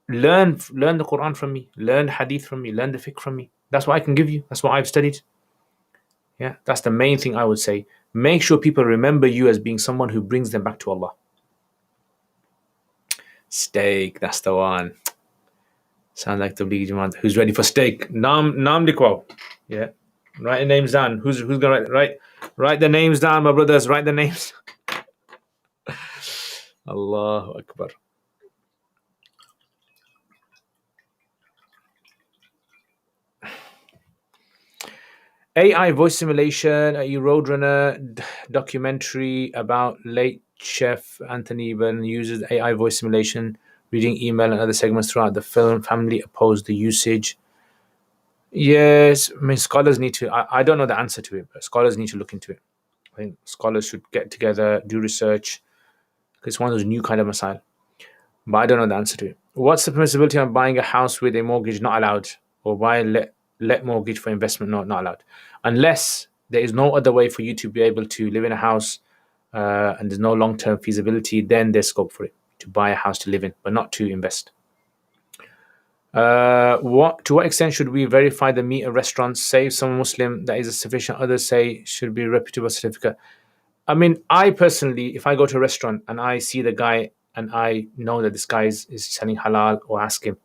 Learn the Quran from me. Learn Hadith from me. Learn the fiqh from me. That's what I can give you. That's what I've studied. Yeah, that's the main thing I would say. Make sure people remember you as being someone who brings them back to Allah. Steak, that's the one. Sound like the Tablighi Jamaat. Who's ready for steak? Nam Dikwa. Yeah. Write the names down. Who's gonna write the names down, my brothers? Write the names. Allahu Akbar. AI voice simulation, a Roadrunner documentary about late chef Anthony Byrne uses AI voice simulation, reading email and other segments throughout the film. Family opposed the usage. Yes, I mean, scholars need to, I don't know the answer to it, but scholars need to look into it. I think scholars should get together, do research, because it's one of those new kind of masail. But I don't know the answer to it. What's the permissibility of buying a house with a mortgage? Not allowed. Or buy a let mortgage for investment? Not allowed. Unless there is no other way for you to be able to live in a house and there's no long-term feasibility, then there's scope for it, to buy a house to live in, but not to invest. To what extent should we verify the meat of restaurants? Say some Muslim that is a sufficient, others say should be a reputable certificate. I mean, I personally, if I go to a restaurant and I see the guy and I know that this guy is selling halal, or ask him,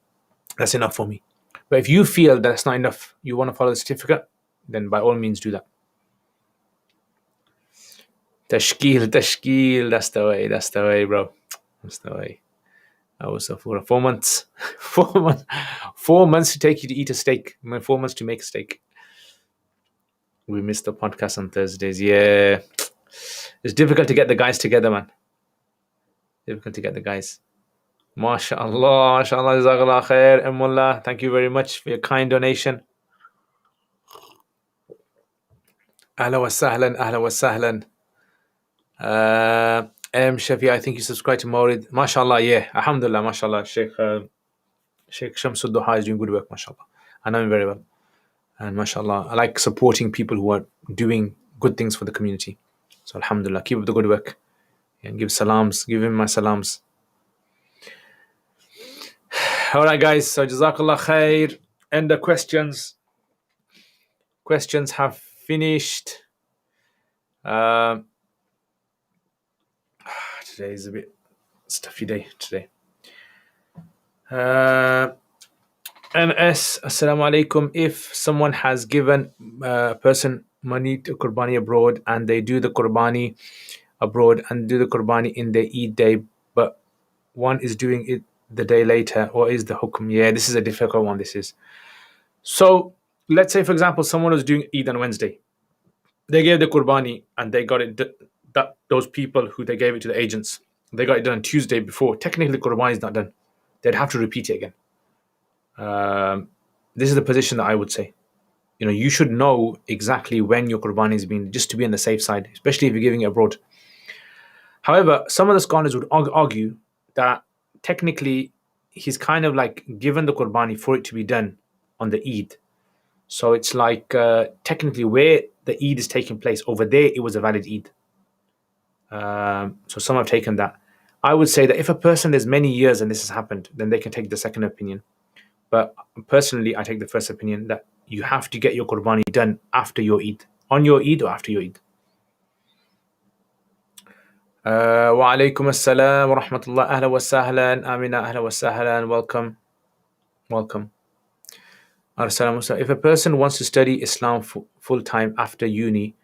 that's enough for me. But if you feel that's not enough, you want to follow the certificate, then by all means do that. Tashkeel, that's the way, bro. That's the way. I was for 4 months. 4 months. 4 months to take you to eat a steak. 4 months to make a steak. We missed the podcast on Thursdays. Yeah. It's difficult to get the guys together, man. Difficult to get the guys. MashaAllah, Jazakallah khair, Mullah. Thank you very much for your kind donation. Ahla wa sahlan. Shafi, I think you subscribe to Mawrid. MashaAllah, yeah. Alhamdulillah, MashaAllah. Sheikh Shamsul Duha is doing good work, MashaAllah. I know him very well. And MashaAllah, I like supporting people who are doing good things for the community. So Alhamdulillah, keep up the good work. And give salams. Give him my salams. Alright, guys. So Jazakallah khair. And the questions. Questions have finished. Today is a bit stuffy day today. NS, Assalamu alaikum. If someone has given a person money to Qurbani abroad and they do the Qurbani abroad and do the Qurbani in their Eid day, but one is doing it the day later, what is the hukum? Yeah, this is a difficult one. This is. So let's say, for example, someone was doing Eid on Wednesday. They gave the Qurbani and they got it, that those people who they gave it to the agents, they got it done Tuesday before. Technically, the Qurbani is not done. They'd have to repeat it again. This is the position that I would say. you should know exactly when your qurbani is being, just to be on the safe side, especially if you're giving it abroad. However, some of the scholars would argue that technically he's kind of like given the qurbani for it to be done on the Eid. So it's like technically where the Eid is taking place, over there it was a valid Eid. So some have taken that. I would say that if a person there's many years and this has happened, then they can take the second opinion. But personally, I take the first opinion that you have to get your qurbani done after your Eid, on your Eid or after your Eid. Wa alaikum assalam wa rahmatullah. Ahla wa sahlan. Amina, ahla wa sahlan. Welcome. Welcome. If a person wants to study Islam full time after uni,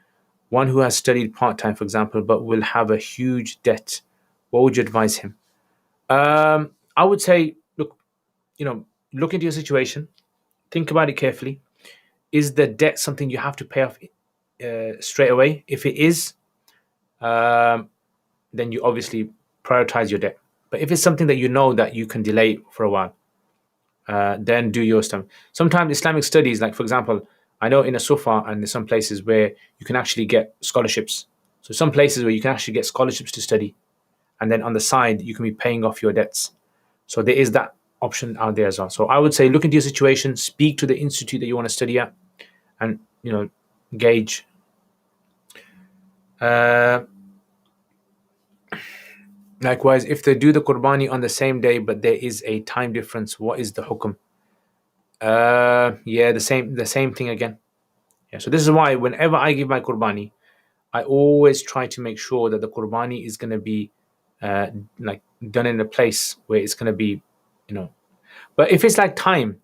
one who has studied part time, for example, but will have a huge debt, what would you advise him? I would say, look into your situation, think about it carefully. Is the debt something you have to pay off straight away? If it is, then you obviously prioritize your debt. But if it's something that you know that you can delay for a while, then do your stuff. Sometimes Islamic studies, like for example, I know in a Sufa and in some places where you can actually get scholarships. So some places where you can actually get scholarships to study, and then on the side you can be paying off your debts. So there is that option out there as well. So I would say look into your situation, speak to the institute that you want to study at, and gauge. Likewise, if they do the qurbani on the same day but there is a time difference, what is the hukum? Yeah, the same thing again. Yeah, so this is why whenever I give my qurbani, I always try to make sure that the qurbani is going to be like done in a place where it's going to be, But if it's like time,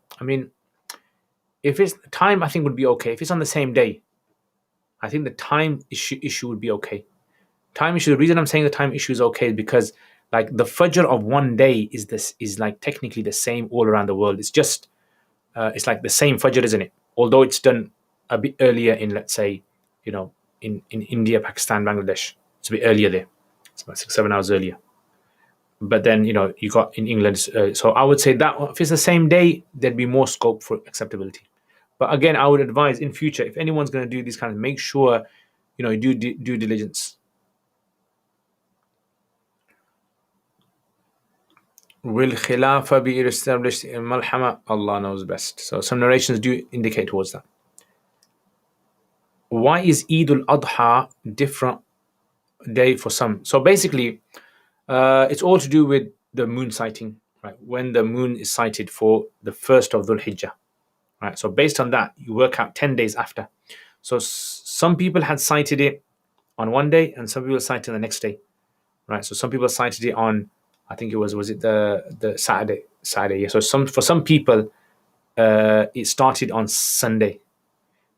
if it's time, I think would be okay. If it's on the same day, I think the time issue would be okay. Time issue. The reason I'm saying the time issue is okay is because like the fajr of one day is like technically the same all around the world. It's just it's like the same fajr, isn't it? Although it's done a bit earlier in, let's say, in India, Pakistan, Bangladesh, it's a bit earlier there. It's about 6-7 hours earlier. But then you got in England. So I would say that if it's the same day, there'd be more scope for acceptability. But again, I would advise in future, if anyone's going to do these kind of, make sure you do due diligence. Will Khilafah be established in Malhama? Allah knows best. So some narrations do indicate towards that. Why is Eid al-Adha different day for some? So basically, it's all to do with the moon sighting, right? When the moon is sighted for the first of Dhul Hijjah, right? So based on that, you work out 10 days after. So some people had sighted it on one day, and some people sighted it the next day, right? So some people sighted it on, I think it was it the Saturday? Yeah. So for some people, it started on Sunday,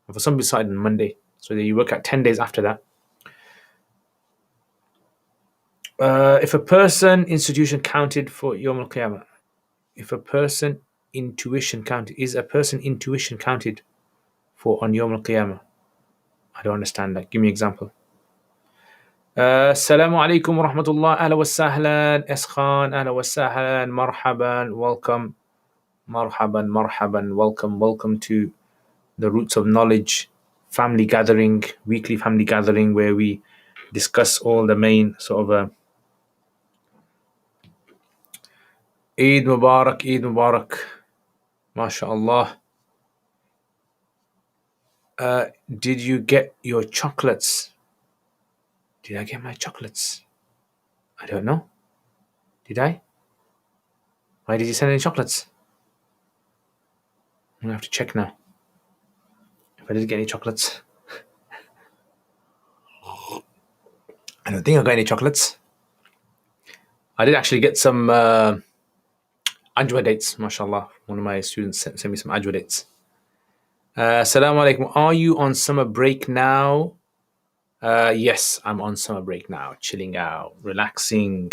and for some people, it started on Monday. So you work out 10 days after that. If a person institution counted for Yawm al-Qiyamah, if a person intuition counted, is a person intuition counted for on Yawm al-Qiyamah? I don't understand that. Give me an example. Assalamu alaikum wa rahmatullah. Ahla wa sahlan. Eskhan. Ahla wa sahlan. Marhaban. Welcome. Marhaban. Welcome to the Roots of Knowledge family gathering, weekly family gathering, where we discuss all the main sort of Eid Mubarak. MashaAllah. Did you get your chocolates? Did I get my chocolates? I don't know. Did I? Why did you send any chocolates? I'm gonna have to check now if I did get any chocolates. I don't think I got any chocolates. I did actually get some ajwa dates, mashallah. One of my students sent me some ajwa dates. Assalamu alaikum. Are you on summer break now? Yes, I'm on summer break now. Chilling out, relaxing.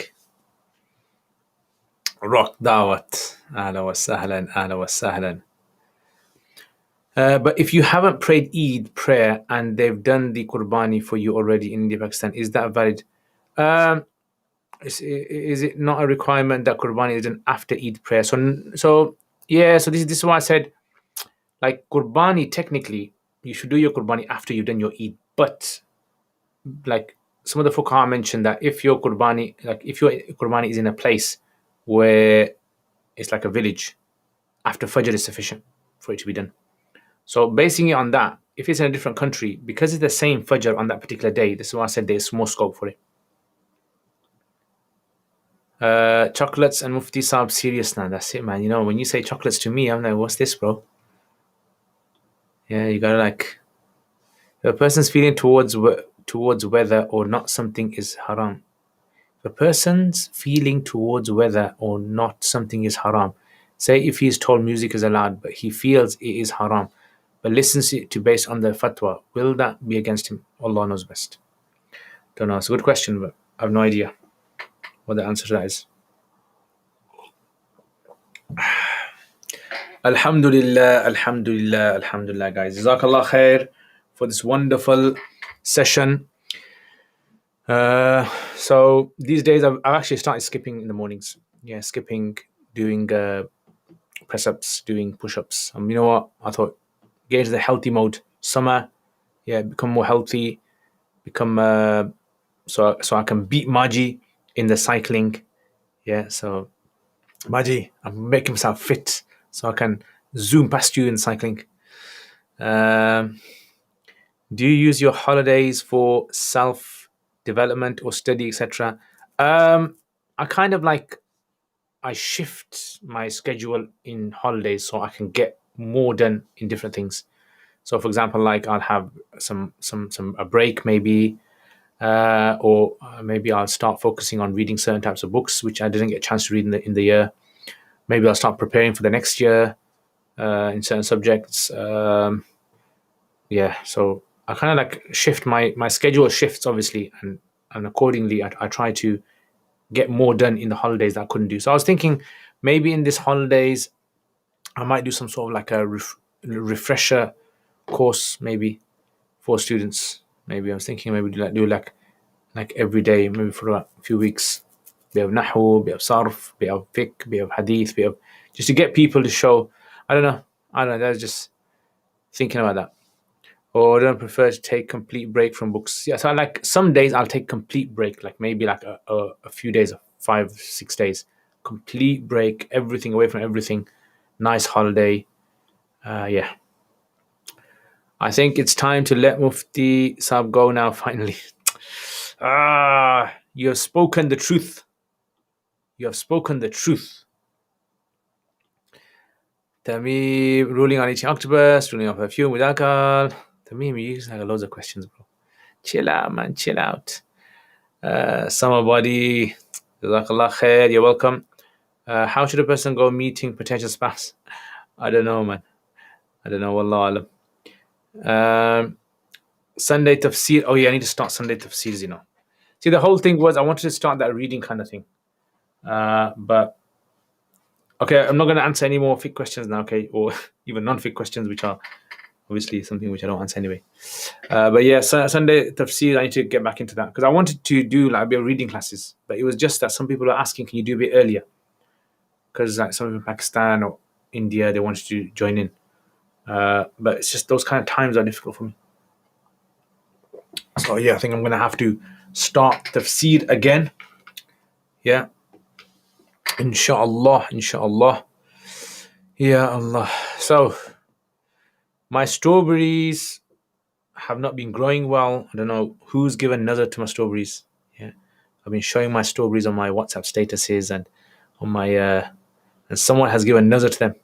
Rock dawat. Ahla wa sahlan. But if you haven't prayed Eid prayer and they've done the Qurbani for you already in India, Pakistan, is that valid? Is it not a requirement that Qurbani is done after Eid prayer? So this is why I said, like Qurbani, technically, you should do your Qurbani after you've done your Eid. But like some of the fuqaha mentioned that if your Qurbani is in a place where it's like a village, after Fajr is sufficient for it to be done. So basing it on that, if it's in a different country, because it's the same Fajr on that particular day, this is why I said there's more scope for it. Chocolates and Mufti Saab serious now. That's it, man. You know, when you say chocolates to me, I'm like, what's this, bro? Yeah, you gotta like, if a person's feeling towards whether or not something is haram. If a person's feeling towards whether or not something is haram, say if he's told music is allowed, but he feels it is haram, but listens to based on the fatwa, will that be against him? Allah knows best. Don't know. It's a good question, but I have no idea what the answer to that is. Alhamdulillah, Alhamdulillah, Alhamdulillah, guys. Jazakallah khair for this wonderful session. So these days I've actually started skipping in the mornings. Yeah, skipping, doing press ups, doing push ups. You know what? I thought get into the healthy mode. Summer, yeah, become more healthy, become so I can beat Maji in the cycling. Yeah, so Maji, I'm making myself fit so I can zoom past you in cycling. Do you use your holidays for self development or study, etc.? I kind of like I shift my schedule in holidays so I can get more done in different things. So, for example, like I'll have some a break maybe, or maybe I'll start focusing on reading certain types of books which I didn't get a chance to read in the year. Maybe I'll start preparing for the next year in certain subjects. Yeah, so I kind of like shift my schedule shifts obviously, and accordingly I try to get more done in the holidays that I couldn't do. So I was thinking maybe in this holidays I might do some sort of like a refresher course maybe for students. Maybe I was thinking maybe do like every day, maybe for a few weeks. Bit of nahu, bit of sarf, bit of fiqh, bit of hadith, bit of just to get people to show. I don't know. That's just thinking about that. Or I don't prefer to take complete break from books. Yeah, so I like some days I'll take complete break, like maybe like a few days, 5, 6 days, complete break, everything away from everything, nice holiday. Yeah, I think it's time to let Mufti Saab go now. Finally, you have spoken the truth. You have spoken the truth. Tamim ruling on eating octopus, ruling on perfume with alcohol. Tamim, you use like loads of questions, bro. Chill out, man. Chill out. Summer body, Jazakallah khair, you're welcome. How should a person go meeting potential spouse? I don't know, man. I don't know, Wallah alam. Sunday tafsir. Oh yeah, I need to start Sunday tafsirs, you know. See, the whole thing was I wanted to start that reading kind of thing. But okay, I'm not going to answer any more fiqh questions now, okay? Or even non-fiqh questions, which are obviously something which I don't answer anyway. But yeah, Sunday tafsir, I need to get back into that because I wanted to do like a bit of reading classes, but it was just that some people are asking, can you do a bit earlier? Because like some people in Pakistan or India, they wanted to join in. But it's just those kind of times are difficult for me. So yeah, I think I'm going to have to start tafsir again. Yeah. Inshallah, inshallah. Yeah, Allah. So my strawberries have not been growing well. I don't know who's given nazar to my strawberries. Yeah, I've been showing my strawberries on my WhatsApp statuses and on my and someone has given nazar to them.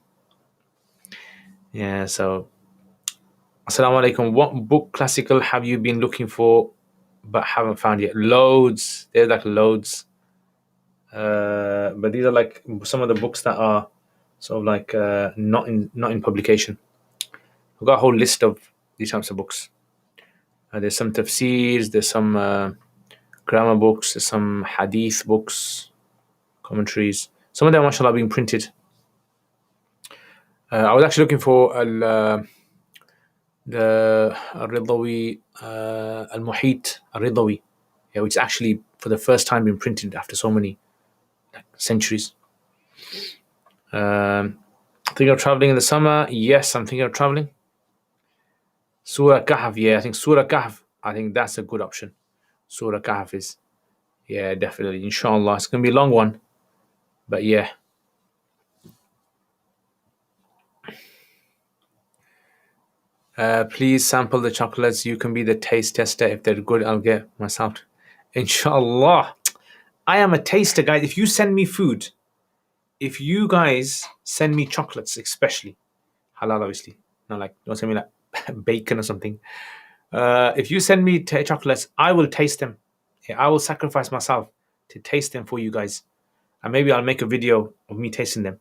Yeah, so Assalamu alaikum. What book classical have you been looking for but haven't found yet? Loads. There's like loads. But these are like some of the books that are sort of like not in publication. I've got a whole list of these types of books. There's some tafsirs, there's some grammar books, there's some hadith books, commentaries. Some of them, mashallah, are being printed. I was actually looking for the Al-Ridawi, Al-Muhit Al-Ridawi, yeah, which is actually for the first time been printed after so many centuries. But Thinking of traveling in the summer? Yes, I'm thinking of traveling. Surah Kahf, yeah, I think Surah Kahf, I think that's a good option. Surah Kahf is, yeah, definitely. Inshallah, it's going to be a long one, but yeah. Please sample the chocolates. You can be the taste tester. If they're good, I'll get myself. Inshallah. I am a taster, guys. If you send me food, if you guys send me chocolates, especially halal, obviously, not like, don't send me like bacon or something. If you send me chocolates, I will taste them. Yeah, I will sacrifice myself to taste them for you guys, and maybe I'll make a video of me tasting them.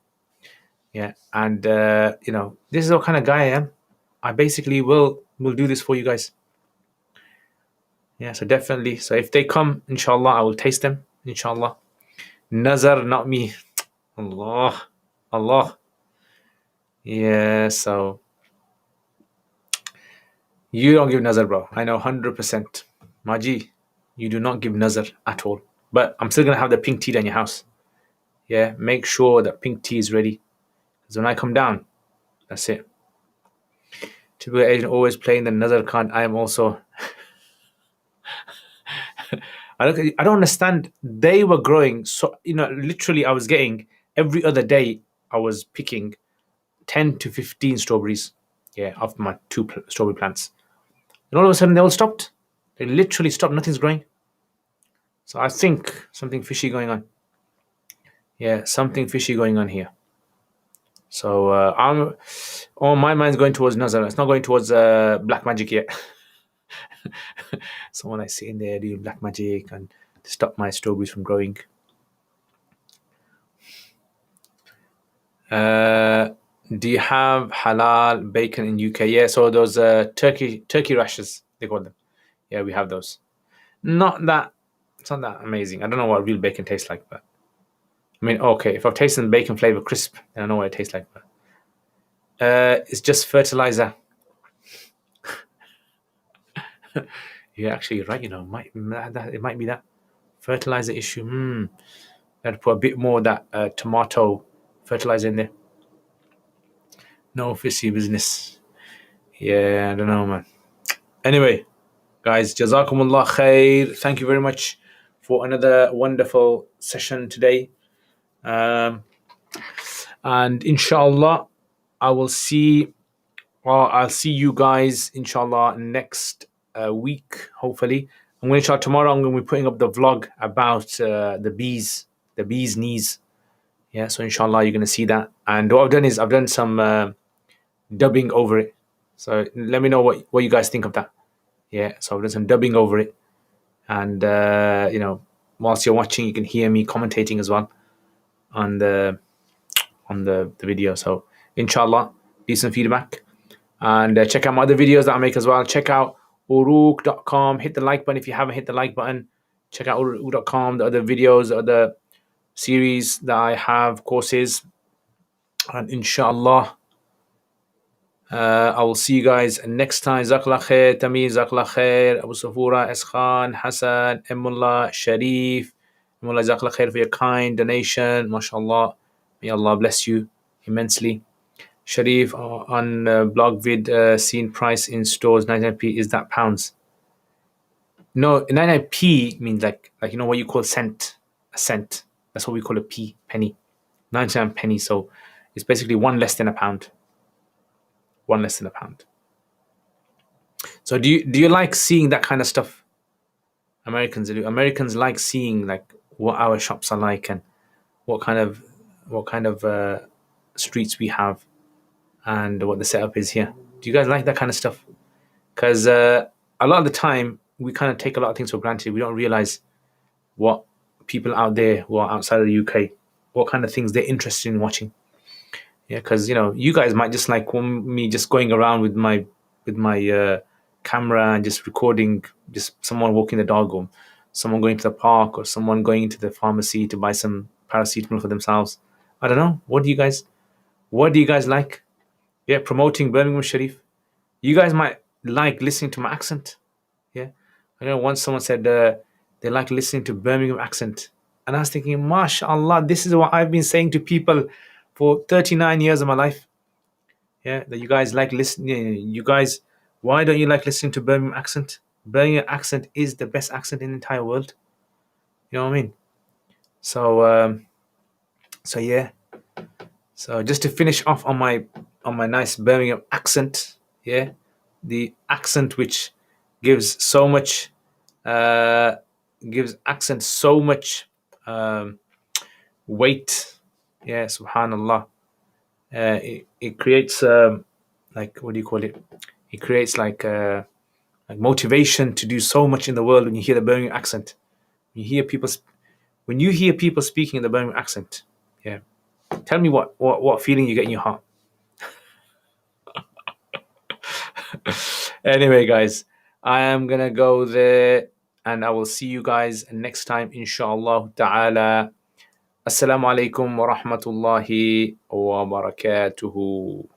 Yeah, and this is what kind of guy I am. I basically will do this for you guys. Yeah, so definitely. So if they come, inshallah, I will taste them. Inshallah. Nazar, not me. Allah. Allah. Yeah, so you don't give nazar, bro. I know 100%. Maji, you do not give nazar at all. But I'm still going to have the pink tea down your house. Yeah, make sure that pink tea is ready. Because when I come down, that's it. Typical Asian always playing the nazar card. I am also. I don't understand. They were growing. So, literally, I was getting every other day, I was picking 10 to 15 strawberries. Yeah, off my two strawberry plants. And all of a sudden, they all stopped. They literally stopped. Nothing's growing. So I think something fishy going on. Yeah, something fishy going on here. So my mind's going towards Nazar. It's not going towards black magic yet. Someone I see in there doing black magic and to stop my strawberries from growing. Do you have halal bacon in UK? Yeah, so those turkey rashes, they call them. Yeah, we have those. It's not that amazing. I don't know what real bacon tastes like, but I mean, okay, if I've tasted bacon flavor crisp, then I know what it tastes like. But it's just fertilizer. You're actually right. It might be that fertilizer issue. I'd put a bit more of that tomato fertilizer in there. No fishy business. Yeah, I don't know, man. Anyway, guys, jazakumullah khair. Thank you very much for another wonderful session today. And inshallah, I'll see you guys, inshallah, next week, hopefully. I'm going to try tomorrow. I'm going to be putting up the vlog about the bees knees. Yeah, so inshallah, you're going to see that. And what I've done is I've done some dubbing over it. So let me know what you guys think of that. Yeah, so I've done some dubbing over it. And, whilst you're watching, you can hear me commentating as well on the video. So inshallah, decent feedback. And check out my other videos that I make as well. Check out uruk.com. Hit the like button if you haven't hit the like button. Check out uruk.com, the other videos, the other series that I have, courses. And inshallah, I will see you guys next time. Jazakallah khair, Tamir, Jazakallah khair, Abu Safura,Eskhan, Hassan, Emullah, Sharif. Emullah, Jazakallah khair for your kind donation. MashaAllah. May Allah bless you immensely. Sharif on blog vid seen price in stores 99p. Is that pounds? No, 99p means like what you call cent, a cent. That's what we call a p, penny. 99 penny. So it's basically one less than a pound. One less than a pound. So do you like seeing that kind of stuff? Americans do. Americans like seeing like what our shops are like and what kind of streets we have and what the setup is here. Do you guys like that kind of stuff? Because a lot of the time we kind of take a lot of things for granted. We don't realize what people out there who are outside of the UK, what kind of things they're interested in watching. Yeah, because you guys might just like me just going around with my camera and just recording just someone walking the dog or someone going to the park or someone going into the pharmacy to buy some paracetamol for themselves. I don't know. What do you guys like? Yeah, promoting Birmingham Sharif. You guys might like listening to my accent. Yeah. I know once someone said they like listening to Birmingham accent. And I was thinking, mashallah, this is what I've been saying to people for 39 years of my life. Yeah, that you guys like listening. You guys, why don't you like listening to Birmingham accent? Birmingham accent is the best accent in the entire world. You know what I mean? So, so yeah. So just to finish off on my nice Birmingham accent, yeah, the accent which gives so much, uh, gives accent so much weight. Yeah, Subhanallah. It creates like, what do you call it? It creates like motivation to do so much in the world when you hear the Birmingham accent. When you hear people, when you hear people speaking in the Birmingham accent, yeah. Tell me what feeling you get in your heart. Anyway, guys, I am gonna go there, and I will see you guys next time, inshallah ta'ala. Assalamu alaikum wa rahmatullahi wa barakatuhu.